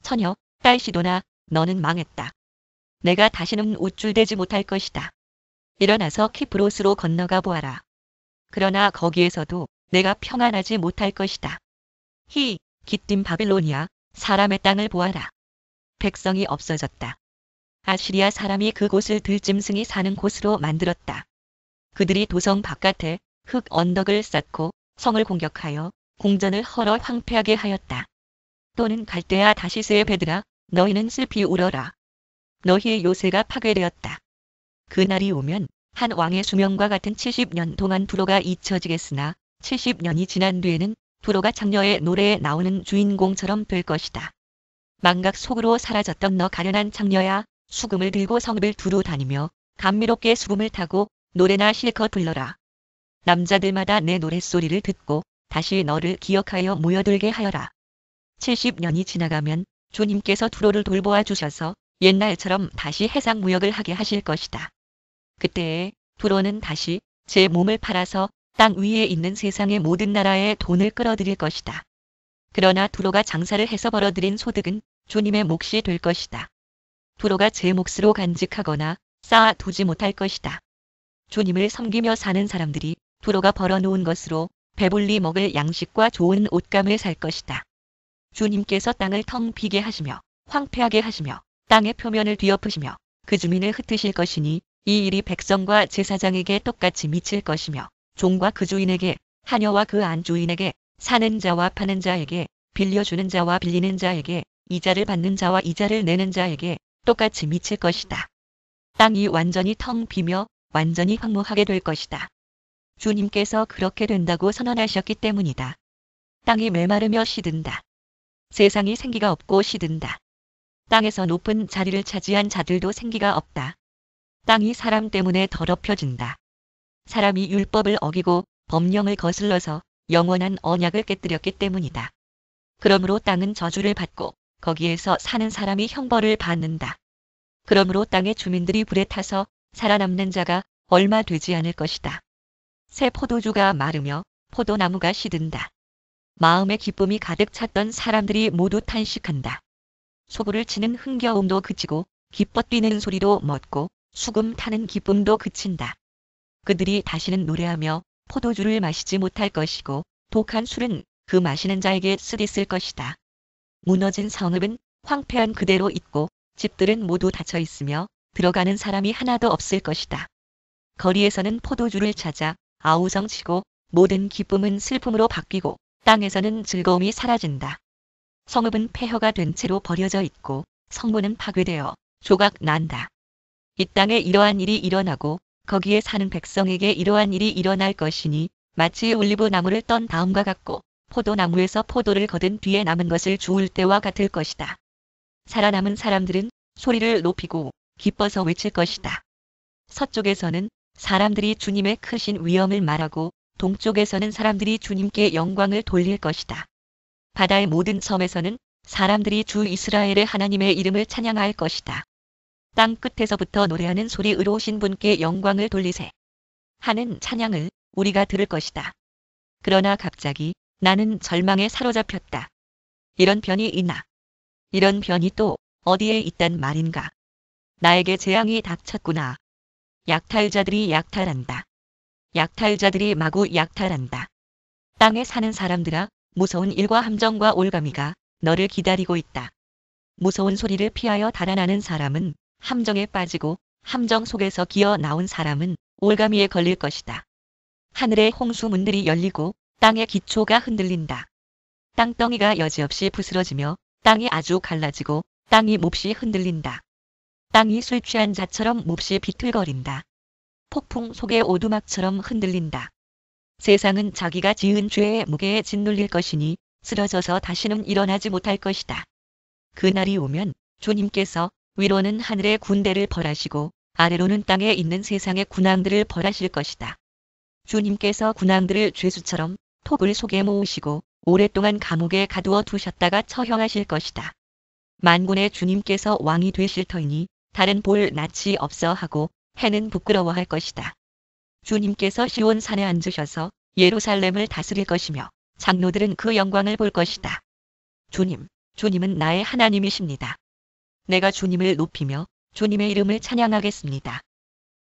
처녀, 딸 시도나, 너는 망했다. 내가 다시는 우쭐대지 못할 것이다. 일어나서 키프로스로 건너가 보아라. 그러나 거기에서도 내가 평안하지 못할 것이다. 기띔 바빌로니아, 사람의 땅을 보아라. 백성이 없어졌다. 아시리아 사람이 그곳을 들짐승이 사는 곳으로 만들었다. 그들이 도성 바깥에 흙 언덕을 쌓고 성을 공격하여 궁전을 헐어 황폐하게 하였다. 또는 갈대아 다시스의 배들아, 너희는 슬피 울어라. 너희의 요새가 파괴되었다. 그날이 오면 한 왕의 수명과 같은 70년 동안 두로가 잊혀지겠으나 70년이 지난 뒤에는 두로가 장녀의 노래에 나오는 주인공처럼 될 것이다. 망각 속으로 사라졌던 너 가련한 장녀야, 수금을 들고 성읍을 두루 다니며 감미롭게 수금을 타고 노래나 실컷 불러라. 남자들마다 내 노랫소리를 듣고 다시 너를 기억하여 모여들게 하여라. 70년이 지나가면 주님께서 두로를 돌보아 주셔서 옛날처럼 다시 해상무역을 하게 하실 것이다. 그때에 두로는 다시 제 몸을 팔아서 땅 위에 있는 세상의 모든 나라에 돈을 끌어들일 것이다. 그러나 두로가 장사를 해서 벌어들인 소득은 주님의 몫이 될 것이다. 두로가 제 몫으로 간직하거나 쌓아두지 못할 것이다. 주님을 섬기며 사는 사람들이 두로가 벌어놓은 것으로 배불리 먹을 양식과 좋은 옷감을 살 것이다. 주님께서 땅을 텅 비게 하시며 황폐하게 하시며 땅의 표면을 뒤엎으시며 그 주민을 흩으실 것이니 이 일이 백성과 제사장에게 똑같이 미칠 것이며 종과 그 주인에게, 하녀와 그 안주인에게, 사는 자와 파는 자에게, 빌려주는 자와 빌리는 자에게, 이자를 받는 자와 이자를 내는 자에게 똑같이 미칠 것이다. 땅이 완전히 텅 비며 완전히 황무하게 될 것이다. 주님께서 그렇게 된다고 선언하셨기 때문이다. 땅이 메마르며 시든다. 세상이 생기가 없고 시든다. 땅에서 높은 자리를 차지한 자들도 생기가 없다. 땅이 사람 때문에 더럽혀진다. 사람이 율법을 어기고 법령을 거슬러서 영원한 언약을 깨뜨렸기 때문이다. 그러므로 땅은 저주를 받고 거기에서 사는 사람이 형벌을 받는다. 그러므로 땅의 주민들이 불에 타서 살아남는 자가 얼마 되지 않을 것이다. 새 포도주가 마르며 포도나무가 시든다. 마음의 기쁨이 가득 찼던 사람들이 모두 탄식한다. 소구를 치는 흥겨움도 그치고 기뻐 뛰는 소리도 멎고 수금 타는 기쁨도 그친다. 그들이 다시는 노래하며 포도주를 마시지 못할 것이고 독한 술은 그 마시는 자에게 쓰디쓸 것이다. 무너진 성읍은 황폐한 그대로 있고 집들은 모두 닫혀 있으며 들어가는 사람이 하나도 없을 것이다. 거리에서는 포도주를 찾아 아우성치고 모든 기쁨은 슬픔으로 바뀌고 땅에서는 즐거움이 사라진다. 성읍은 폐허가 된 채로 버려져 있고 성문은 파괴되어 조각 난다. 이 땅에 이러한 일이 일어나고 거기에 사는 백성에게 이러한 일이 일어날 것이니 마치 올리브 나무를 떤 다음과 같고 포도나무에서 포도를 거둔 뒤에 남은 것을 주울 때와 같을 것이다. 살아남은 사람들은 소리를 높이고 기뻐서 외칠 것이다. 서쪽에서는 사람들이 주님의 크신 위엄을 말하고 동쪽에서는 사람들이 주님께 영광을 돌릴 것이다. 바다의 모든 섬에서는 사람들이 주 이스라엘의 하나님의 이름을 찬양할 것이다. 땅 끝에서부터 노래하는 소리 의로우신 분께 영광을 돌리세. 하는 찬양을 우리가 들을 것이다. 그러나 갑자기 나는 절망에 사로잡혔다. 이런 변이 있나? 이런 변이 또 어디에 있단 말인가? 나에게 재앙이 닥쳤구나. 약탈자들이 약탈한다. 약탈자들이 마구 약탈한다. 땅에 사는 사람들아, 무서운 일과 함정과 올가미가 너를 기다리고 있다. 무서운 소리를 피하여 달아나는 사람은 함정에 빠지고 함정 속에서 기어 나온 사람은 올가미에 걸릴 것이다. 하늘의 홍수문들이 열리고 땅의 기초가 흔들린다. 땅덩이가 여지없이 부스러지며 땅이 아주 갈라지고 땅이 몹시 흔들린다. 땅이 술 취한 자처럼 몹시 비틀거린다. 폭풍 속의 오두막처럼 흔들린다. 세상은 자기가 지은 죄의 무게에 짓눌릴 것이니 쓰러져서 다시는 일어나지 못할 것이다. 그날이 오면 주님께서 위로는 하늘의 군대를 벌하시고 아래로는 땅에 있는 세상의 군왕들을 벌하실 것이다. 주님께서 군왕들을 죄수처럼 토굴 속에 모으시고 오랫동안 감옥에 가두어 두셨다가 처형하실 것이다. 만군의 주님께서 왕이 되실 터이니 다른 볼 낯이 없어 하고 해는 부끄러워할 것이다. 주님께서 시온 산에 앉으셔서 예루살렘을 다스릴 것이며 장로들은 그 영광을 볼 것이다. 주님은 나의 하나님이십니다. 내가 주님을 높이며 주님의 이름을 찬양하겠습니다.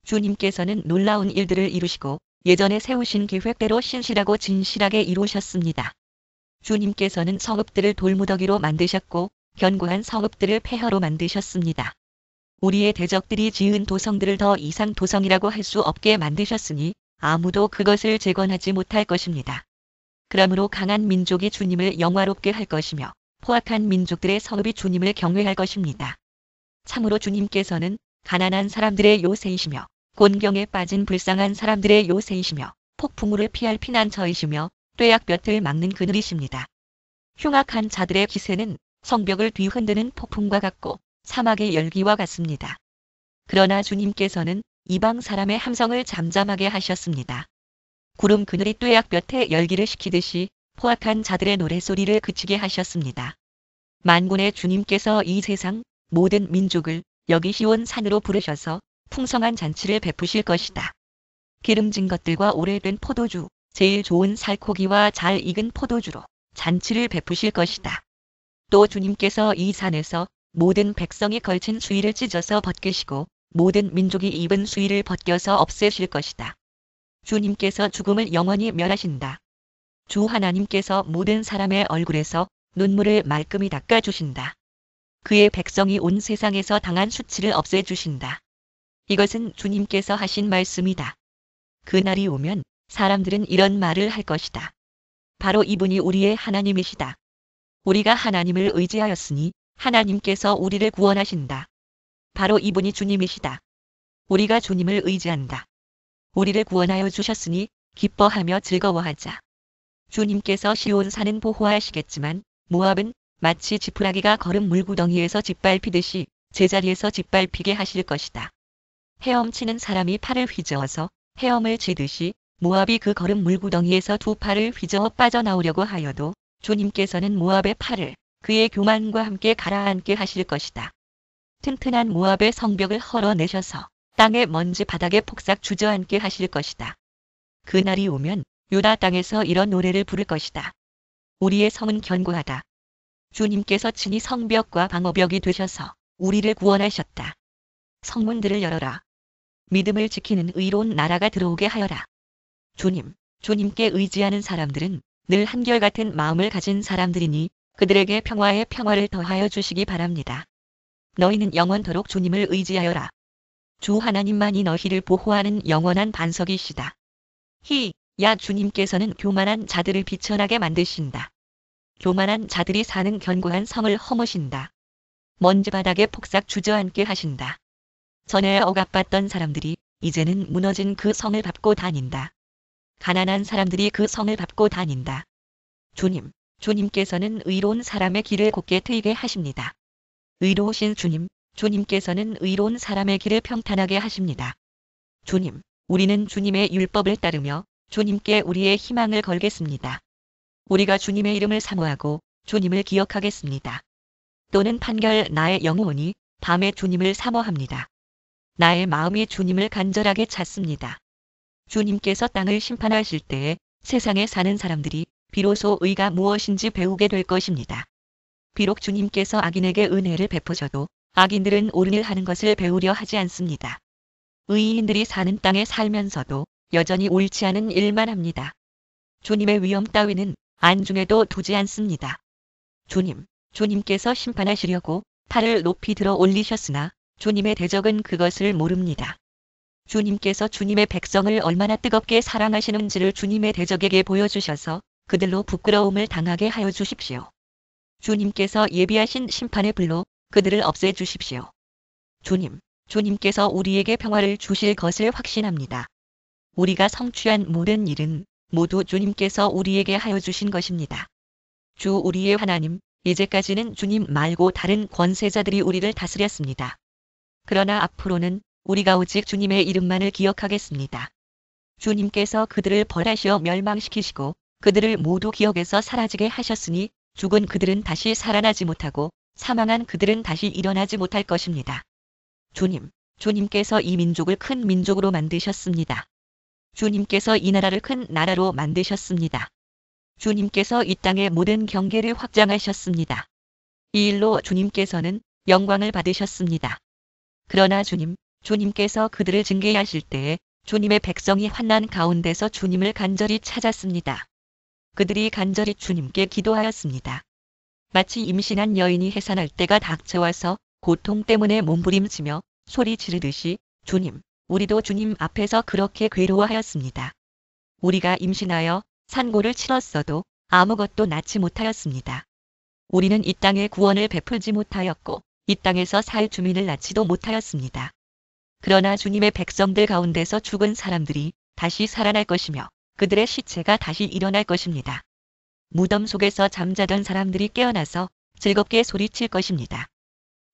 주님께서는 놀라운 일들을 이루시고 예전에 세우신 계획대로 신실하고 진실하게 이루셨습니다. 주님께서는 성읍들을 돌무더기로 만드셨고 견고한 성읍들을 폐허로 만드셨습니다. 우리의 대적들이 지은 도성들을 더 이상 도성이라고 할 수 없게 만드셨으니 아무도 그것을 재건하지 못할 것입니다. 그러므로 강한 민족이 주님을 영화롭게 할 것이며 포악한 민족들의 성읍이 주님을 경외할 것입니다. 참으로 주님께서는 가난한 사람들의 요새이시며 곤경에 빠진 불쌍한 사람들의 요새이시며 폭풍우를 피할 피난처이시며 뙤약볕을 막는 그늘이십니다. 흉악한 자들의 기세는 성벽을 뒤흔드는 폭풍과 같고 사막의 열기와 같습니다. 그러나 주님께서는 이방 사람의 함성을 잠잠하게 하셨습니다. 구름 그늘이 뙤약볕에 열기를 식히듯이 포악한 자들의 노랫소리를 그치게 하셨습니다. 만군의 주님께서 이 세상 모든 민족을 여기 시온 산으로 부르셔서 풍성한 잔치를 베푸실 것이다. 기름진 것들과 오래된 포도주, 제일 좋은 살코기와 잘 익은 포도주로 잔치를 베푸실 것이다. 또 주님께서 이 산에서 모든 백성이 걸친 수의를 찢어서 벗기시고 모든 민족이 입은 수의를 벗겨서 없애실 것이다. 주님께서 죽음을 영원히 멸하신다. 주 하나님께서 모든 사람의 얼굴에서 눈물을 말끔히 닦아주신다. 그의 백성이 온 세상에서 당한 수치를 없애주신다. 이것은 주님께서 하신 말씀이다. 그날이 오면 사람들은 이런 말을 할 것이다. 바로 이분이 우리의 하나님이시다. 우리가 하나님을 의지하였으니 하나님께서 우리를 구원하신다. 바로 이분이 주님이시다. 우리가 주님을 의지한다. 우리를 구원하여 주셨으니 기뻐하며 즐거워하자. 주님께서 시온산은 보호하시겠지만 모압은 마치 지푸라기가 걸은 물구덩이에서 짓밟히듯이 제자리에서 짓밟히게 하실 것이다. 헤엄치는 사람이 팔을 휘저어서 헤엄을 치듯이 모압이 그 걸은 물구덩이에서 두 팔을 휘저어 빠져나오려고 하여도 주님께서는 모압의 팔을 그의 교만과 함께 가라앉게 하실 것이다. 튼튼한 모압의 성벽을 헐어내셔서 땅의 먼지 바닥에 폭삭 주저앉게 하실 것이다. 그날이 오면 유다 땅에서 이런 노래를 부를 것이다. 우리의 성은 견고하다. 주님께서 친히 성벽과 방어벽이 되셔서 우리를 구원하셨다. 성문들을 열어라. 믿음을 지키는 의로운 나라가 들어오게 하여라. 주님께 의지하는 사람들은 늘 한결같은 마음을 가진 사람들이니 그들에게 평화의 평화를 더하여 주시기 바랍니다. 너희는 영원토록 주님을 의지하여라. 주 하나님만이 너희를 보호하는 영원한 반석이시다. 야 주님께서는 교만한 자들을 비천하게 만드신다. 교만한 자들이 사는 견고한 성을 허무신다. 먼지 바닥에 폭삭 주저앉게 하신다. 전에 억압받던 사람들이 이제는 무너진 그 성을 밟고 다닌다. 가난한 사람들이 그 성을 밟고 다닌다. 주님께서는 의로운 사람의 길을 곧게 트이게 하십니다. 의로우신 주님께서는 의로운 사람의 길을 평탄하게 하십니다. 우리는 주님의 율법을 따르며 주님께 우리의 희망을 걸겠습니다. 우리가 주님의 이름을 사모하고 주님을 기억하겠습니다. 또는 판결 나의 영혼이 밤에 주님을 사모합니다. 나의 마음이 주님을 간절하게 찾습니다. 주님께서 땅을 심판하실 때에 세상에 사는 사람들이 비로소 의가 무엇인지 배우게 될 것입니다. 비록 주님께서 악인에게 은혜를 베푸셔도 악인들은 옳은 일 하는 것을 배우려 하지 않습니다. 의인들이 사는 땅에 살면서도 여전히 옳지 않은 일만 합니다. 주님의 위엄 따위는 안중에도 두지 않습니다. 주님께서 심판하시려고 팔을 높이 들어 올리셨으나 주님의 대적은 그것을 모릅니다. 주님께서 주님의 백성을 얼마나 뜨겁게 사랑하시는지를 주님의 대적에게 보여주셔서 그들로 부끄러움을 당하게 하여 주십시오. 주님께서 예비하신 심판의 불로 그들을 없애주십시오. 주님께서 우리에게 평화를 주실 것을 확신합니다. 우리가 성취한 모든 일은 모두 주님께서 우리에게 하여 주신 것입니다. 주 우리의 하나님, 이제까지는 주님 말고 다른 권세자들이 우리를 다스렸습니다. 그러나 앞으로는 우리가 오직 주님의 이름만을 기억하겠습니다. 주님께서 그들을 벌하시어 멸망시키시고 그들을 모두 기억에서 사라지게 하셨으니 죽은 그들은 다시 살아나지 못하고 사망한 그들은 다시 일어나지 못할 것입니다. 주님께서 이 민족을 큰 민족으로 만드셨습니다. 주님께서 이 나라를 큰 나라로 만드셨습니다. 주님께서 이 땅의 모든 경계를 확장하셨습니다. 이 일로 주님께서는 영광을 받으셨습니다. 그러나 주님께서 그들을 징계하실 때에 주님의 백성이 환난 가운데서 주님을 간절히 찾았습니다. 그들이 간절히 주님께 기도하였습니다. 마치 임신한 여인이 해산할 때가 닥쳐와서 고통 때문에 몸부림치며 소리 지르듯이 주님, 우리도 주님 앞에서 그렇게 괴로워하였습니다. 우리가 임신하여 산고를 치렀어도 아무것도 낳지 못하였습니다. 우리는 이 땅에 구원을 베풀지 못하였고 이 땅에서 살 주민을 낳지도 못하였습니다. 그러나 주님의 백성들 가운데서 죽은 사람들이 다시 살아날 것이며 그들의 시체가 다시 일어날 것입니다. 무덤 속에서 잠자던 사람들이 깨어나서 즐겁게 소리칠 것입니다.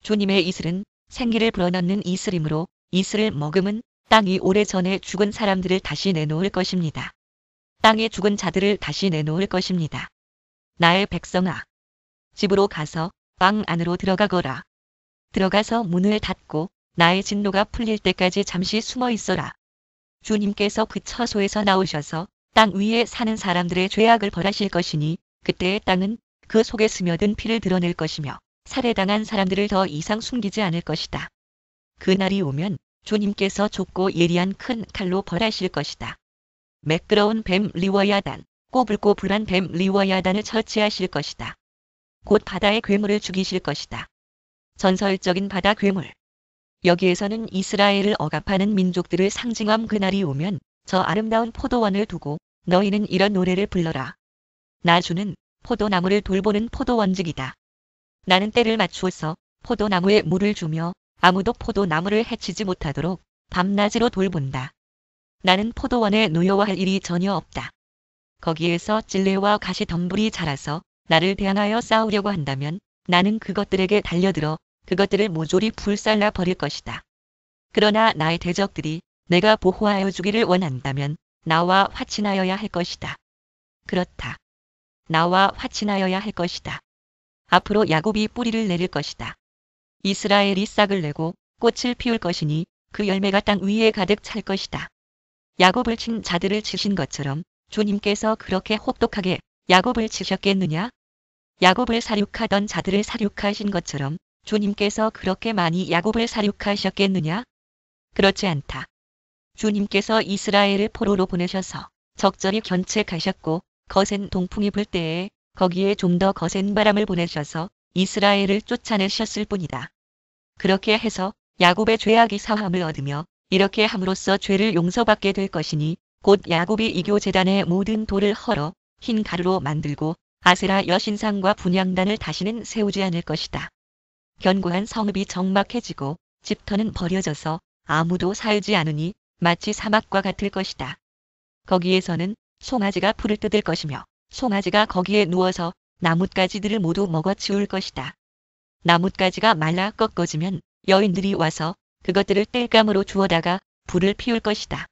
주님의 이슬은 생기를 불어넣는 이슬이므로 이슬을 머금은 땅이 오래전에 죽은 사람들을 다시 내놓을 것입니다. 땅에 죽은 자들을 다시 내놓을 것입니다. 나의 백성아, 집으로 가서 방 안으로 들어가거라. 들어가서 문을 닫고 나의 진노가 풀릴 때까지 잠시 숨어 있어라. 주님께서 그 처소에서 나오셔서 땅 위에 사는 사람들의 죄악을 벌하실 것이니 그때의 땅은 그 속에 스며든 피를 드러낼 것이며 살해당한 사람들을 더 이상 숨기지 않을 것이다. 그날이 오면 주님께서 좁고 예리한 큰 칼로 벌하실 것이다. 매끄러운 뱀 리워야단, 꼬불꼬불한 뱀 리워야단을 처치하실 것이다. 곧 바다의 괴물을 죽이실 것이다. 전설적인 바다 괴물. 여기에서는 이스라엘을 억압하는 민족들을 상징함. 그날이 오면 저 아름다운 포도원을 두고 너희는 이런 노래를 불러라. 나 주는 포도나무를 돌보는 포도원직이다. 나는 때를 맞추어서 포도나무에 물을 주며 아무도 포도나무를 해치지 못하도록 밤낮으로 돌본다. 나는 포도원에 노여워할 일이 전혀 없다. 거기에서 찔레와 가시덤불이 자라서 나를 대항하여 싸우려고 한다면 나는 그것들에게 달려들어 그것들을 모조리 불살라 버릴 것이다. 그러나 나의 대적들이 내가 보호하여 주기를 원한다면 나와 화친하여야 할 것이다. 그렇다. 나와 화친하여야 할 것이다. 앞으로 야곱이 뿌리를 내릴 것이다. 이스라엘이 싹을 내고 꽃을 피울 것이니 그 열매가 땅 위에 가득 찰 것이다. 야곱을 친 자들을 치신 것처럼 주님께서 그렇게 혹독하게 야곱을 치셨겠느냐? 야곱을 사륙하던 자들을 사륙하신 것처럼 주님께서 그렇게 많이 야곱을 사륙하셨겠느냐? 그렇지 않다. 주님께서 이스라엘을 포로로 보내셔서 적절히 견책하셨고 거센 동풍이 불 때에 거기에 좀 더 거센 바람을 보내셔서 이스라엘을 쫓아내셨을 뿐이다. 그렇게 해서 야곱의 죄악이 사함을 얻으며 이렇게 함으로써 죄를 용서받게 될 것이니 곧 야곱이 이교 제단의 모든 돌을 헐어 흰 가루로 만들고 아세라 여신상과 분향단을 다시는 세우지 않을 것이다. 견고한 성읍이 적막해지고 집터는 버려져서 아무도 살지 않으니 마치 사막과 같을 것이다. 거기에서는 송아지가 풀을 뜯을 것이며 송아지가 거기에 누워서 나뭇가지들을 모두 먹어치울 것이다. 나뭇가지가 말라 꺾어지면 여인들이 와서 그것들을 땔감으로 주워다가 불을 피울 것이다.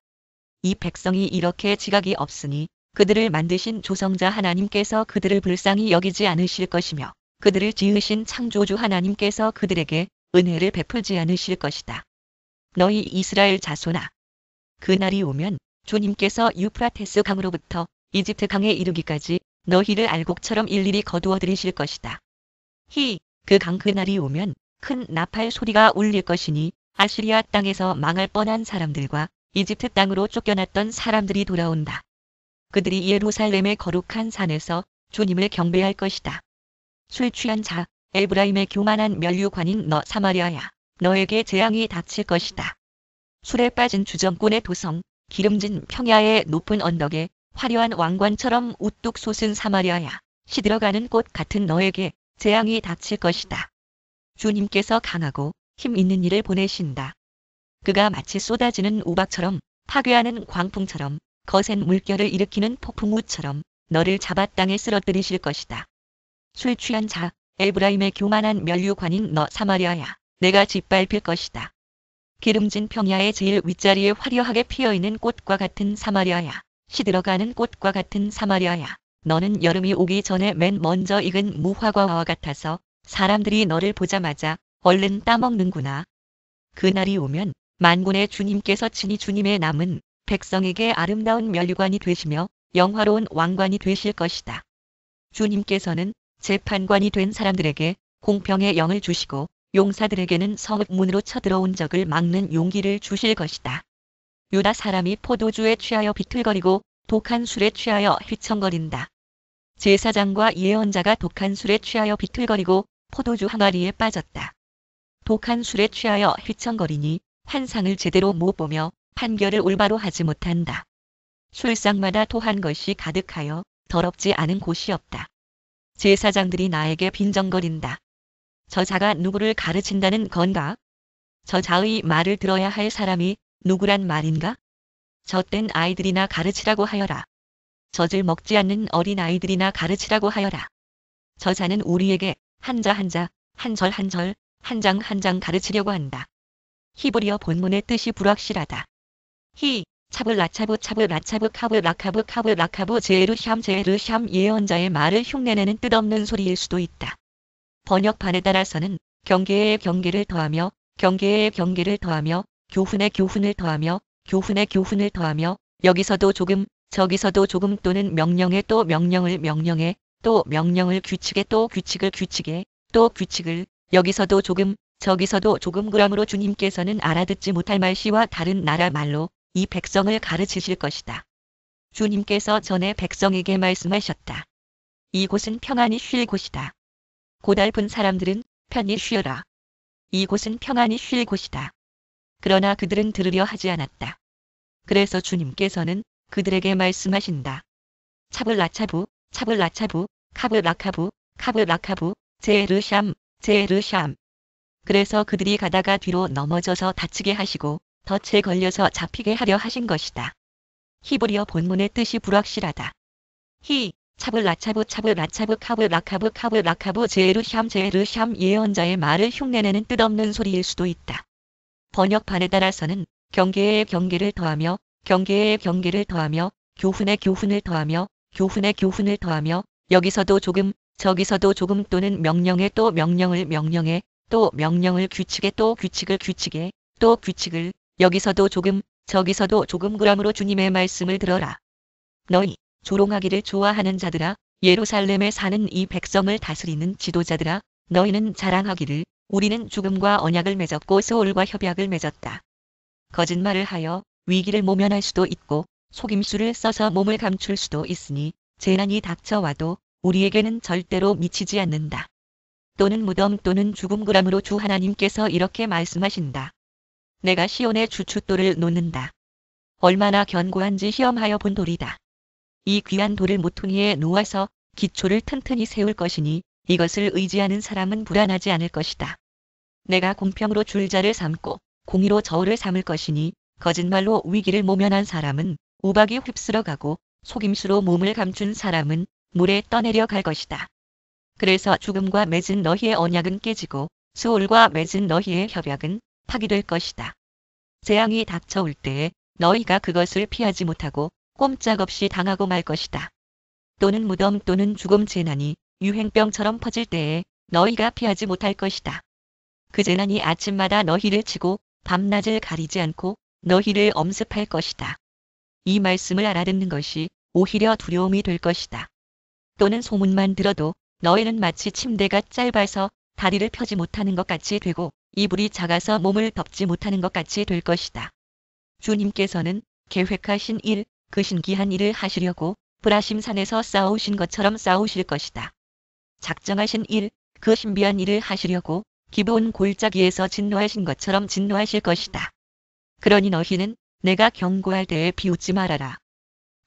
이 백성이 이렇게 지각이 없으니 그들을 만드신 조성자 하나님께서 그들을 불쌍히 여기지 않으실 것이며 그들을 지으신 창조주 하나님께서 그들에게 은혜를 베풀지 않으실 것이다. 너희 이스라엘 자손아, 그날이 오면 주님께서 유프라테스 강으로부터 이집트 강에 이르기까지 너희를 알곡처럼 일일이 거두어 들이실 것이다. 그 강 그날이 오면 큰 나팔 소리가 울릴 것이니 아시리아 땅에서 망할 뻔한 사람들과 이집트 땅으로 쫓겨났던 사람들이 돌아온다. 그들이 예루살렘의 거룩한 산에서 주님을 경배할 것이다. 술 취한 자, 에브라임의 교만한 면류관인 너 사마리아야, 너에게 재앙이 닥칠 것이다. 술에 빠진 주정꾼의 도성, 기름진 평야의 높은 언덕에 화려한 왕관처럼 우뚝 솟은 사마리아야, 시들어가는 꽃 같은 너에게 재앙이 닥칠 것이다. 주님께서 강하고 힘 있는 이를 보내신다. 그가 마치 쏟아지는 우박처럼 파괴하는 광풍처럼 거센 물결을 일으키는 폭풍우처럼 너를 잡아 땅에 쓰러뜨리실 것이다. 술 취한 자, 에브라임의 교만한 면류관인 너 사마리아야, 내가 짓밟힐 것이다. 기름진 평야의 제일 윗자리에 화려하게 피어있는 꽃과 같은 사마리아야, 시들어가는 꽃과 같은 사마리아야, 너는 여름이 오기 전에 맨 먼저 익은 무화과와 같아서 사람들이 너를 보자마자 얼른 따먹는구나. 그날이 오면 만군의 주님께서 친히 주님의 남은 백성에게 아름다운 면류관이 되시며 영화로운 왕관이 되실 것이다. 주님께서는 재판관이 된 사람들에게 공평의 영을 주시고 용사들에게는 성읍 문으로 쳐들어온 적을 막는 용기를 주실 것이다. 유다 사람이 포도주에 취하여 비틀거리고 독한 술에 취하여 휘청거린다. 제사장과 예언자가 독한 술에 취하여 비틀거리고 포도주 항아리에 빠졌다. 독한 술에 취하여 휘청거리니 환상을 제대로 못 보며 판결을 올바로 하지 못한다. 술상마다 토한 것이 가득하여 더럽지 않은 곳이 없다. 제사장들이 나에게 빈정거린다. 저 자가 누구를 가르친다는 건가? 저 자의 말을 들어야 할 사람이 누구란 말인가? 젖된 아이들이나 가르치라고 하여라. 젖을 먹지 않는 어린 아이들이나 가르치라고 하여라. 저 자는 우리에게 한자 한자, 한절 한절, 한 장 한 장 가르치려고 한다. 히브리어 본문의 뜻이 불확실하다. 히, 차브 라차브 차브 라차브 카브 라카브 카브 라카브 제르샴 예언자의 말을 흉내내는 뜻없는 소리일 수도 있다. 번역판에 따라서는 경계에 경계를 더하며 경계에 경계를 더하며 교훈에 교훈을 더하며 교훈에 교훈을 더하며 여기서도 조금 저기서도 조금 또는 명령에 또 명령을 명령에 또 명령을 규칙에 또 규칙을 규칙에 또 규칙을 여기서도 조금 저기서도 조금 그러므로 주님께서는 알아듣지 못할 말씨와 다른 나라 말로 이 백성을 가르치실 것이다. 주님께서 전에 백성에게 말씀하셨다. 이곳은 평안히 쉴 곳이다. 고달픈 사람들은 편히 쉬어라. 이곳은 평안히 쉴 곳이다. 그러나 그들은 들으려 하지 않았다. 그래서 주님께서는 그들에게 말씀하신다. 차블라차부, 차블라차부, 카블라카부, 카블라카부, 제르샴, 제르샴. 그래서 그들이 가다가 뒤로 넘어져서 다치게 하시고 덫에 걸려서 잡히게 하려 하신 것이다. 히브리어 본문의 뜻이 불확실하다. 히, 차블라차부 차블라차부 카블라카부 카블라카부 제르샴 예언자의 말을 흉내내는 뜻없는 소리일 수도 있다. 번역판에 따라서는 경계에 경계를 더하며 경계에 경계를 더하며 교훈에 교훈을 더하며 교훈에 교훈을 더하며 여기서도 조금 저기서도 조금 또는 명령에 또 명령을 명령에 또 명령을 규칙에 또 규칙을 규칙에 또 규칙을 여기서도 조금 저기서도 조금 그러므로 주님의 말씀을 들어라. 너희 조롱하기를 좋아하는 자들아, 예루살렘에 사는 이 백성을 다스리는 지도자들아, 너희는 자랑하기를 우리는 죽음과 언약을 맺었고 소울과 협약을 맺었다. 거짓말을 하여 위기를 모면할 수도 있고 속임수를 써서 몸을 감출 수도 있으니 재난이 닥쳐와도 우리에게는 절대로 미치지 않는다. 또는 무덤 또는 죽음 그러므로 주 하나님께서 이렇게 말씀하신다. 내가 시온의 주춧돌을 놓는다. 얼마나 견고한지 시험하여 본 돌이다. 이 귀한 돌을 모퉁이에 놓아서 기초를 튼튼히 세울 것이니 이것을 의지하는 사람은 불안하지 않을 것이다. 내가 공평으로 줄자를 삼고 공의로 저울을 삼을 것이니 거짓말로 위기를 모면한 사람은 우박이 휩쓸어가고 속임수로 몸을 감춘 사람은 물에 떠내려 갈 것이다. 그래서 죽음과 맺은 너희의 언약은 깨지고 수올과 맺은 너희의 협약은 파기될 것이다. 재앙이 닥쳐올 때에 너희가 그것을 피하지 못하고 꼼짝없이 당하고 말 것이다. 또는 무덤 또는 죽음 재난이 유행병처럼 퍼질 때에 너희가 피하지 못할 것이다. 그 재난이 아침마다 너희를 치고 밤낮을 가리지 않고 너희를 엄습할 것이다. 이 말씀을 알아듣는 것이 오히려 두려움이 될 것이다. 또는 소문만 들어도 너희는 마치 침대가 짧아서 다리를 펴지 못하는 것 같이 되고 이불이 작아서 몸을 덮지 못하는 것 같이 될 것이다. 주님께서는 계획하신 일, 그 신기한 일을 하시려고 브라심산에서 싸우신 것처럼 싸우실 것이다. 작정하신 일, 그 신비한 일을 하시려고 기브온 골짜기에서 진노하신 것처럼 진노하실 것이다. 그러니 너희는 내가 경고할 때에 비웃지 말아라.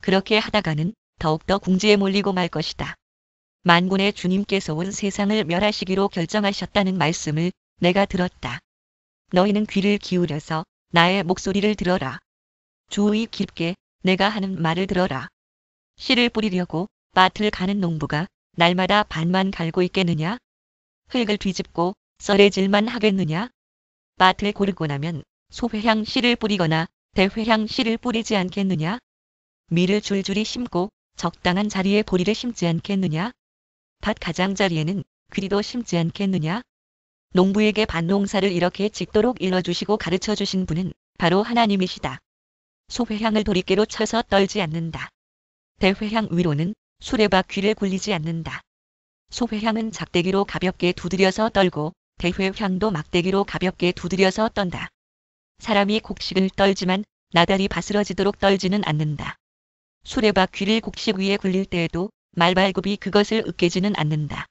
그렇게 하다가는 더욱더 궁지에 몰리고 말 것이다. 만군의 주님께서 온 세상을 멸하시기로 결정하셨다는 말씀을 내가 들었다. 너희는 귀를 기울여서 나의 목소리를 들어라. 주의 깊게 내가 하는 말을 들어라. 씨를 뿌리려고 밭을 가는 농부가 날마다 밭만 갈고 있겠느냐? 흙을 뒤집고 썰해질만 하겠느냐? 밭을 고르고 나면 소회향 씨를 뿌리거나 대회향 씨를 뿌리지 않겠느냐? 밀을 줄줄이 심고 적당한 자리에 보리를 심지 않겠느냐? 밭 가장자리에는 귀리도 심지 않겠느냐? 농부에게 밭농사를 이렇게 짓도록 일러주시고 가르쳐주신 분은 바로 하나님이시다. 소회향을 도리깨로 쳐서 떨지 않는다. 대회향 위로는 수레바퀴를 굴리지 않는다. 소회향은 작대기로 가볍게 두드려서 떨고 대회향도 막대기로 가볍게 두드려서 떤다. 사람이 곡식을 떨지만 나달이 바스러지도록 떨지는 않는다. 수레바퀴를 곡식 위에 굴릴 때에도 말발굽이 그것을 으깨지는 않는다.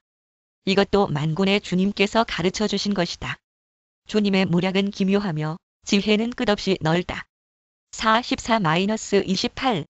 이것도 만군의 주님께서 가르쳐 주신 것이다. 주님의 무략은 기묘하며 지혜는 끝없이 넓다. 4 14-28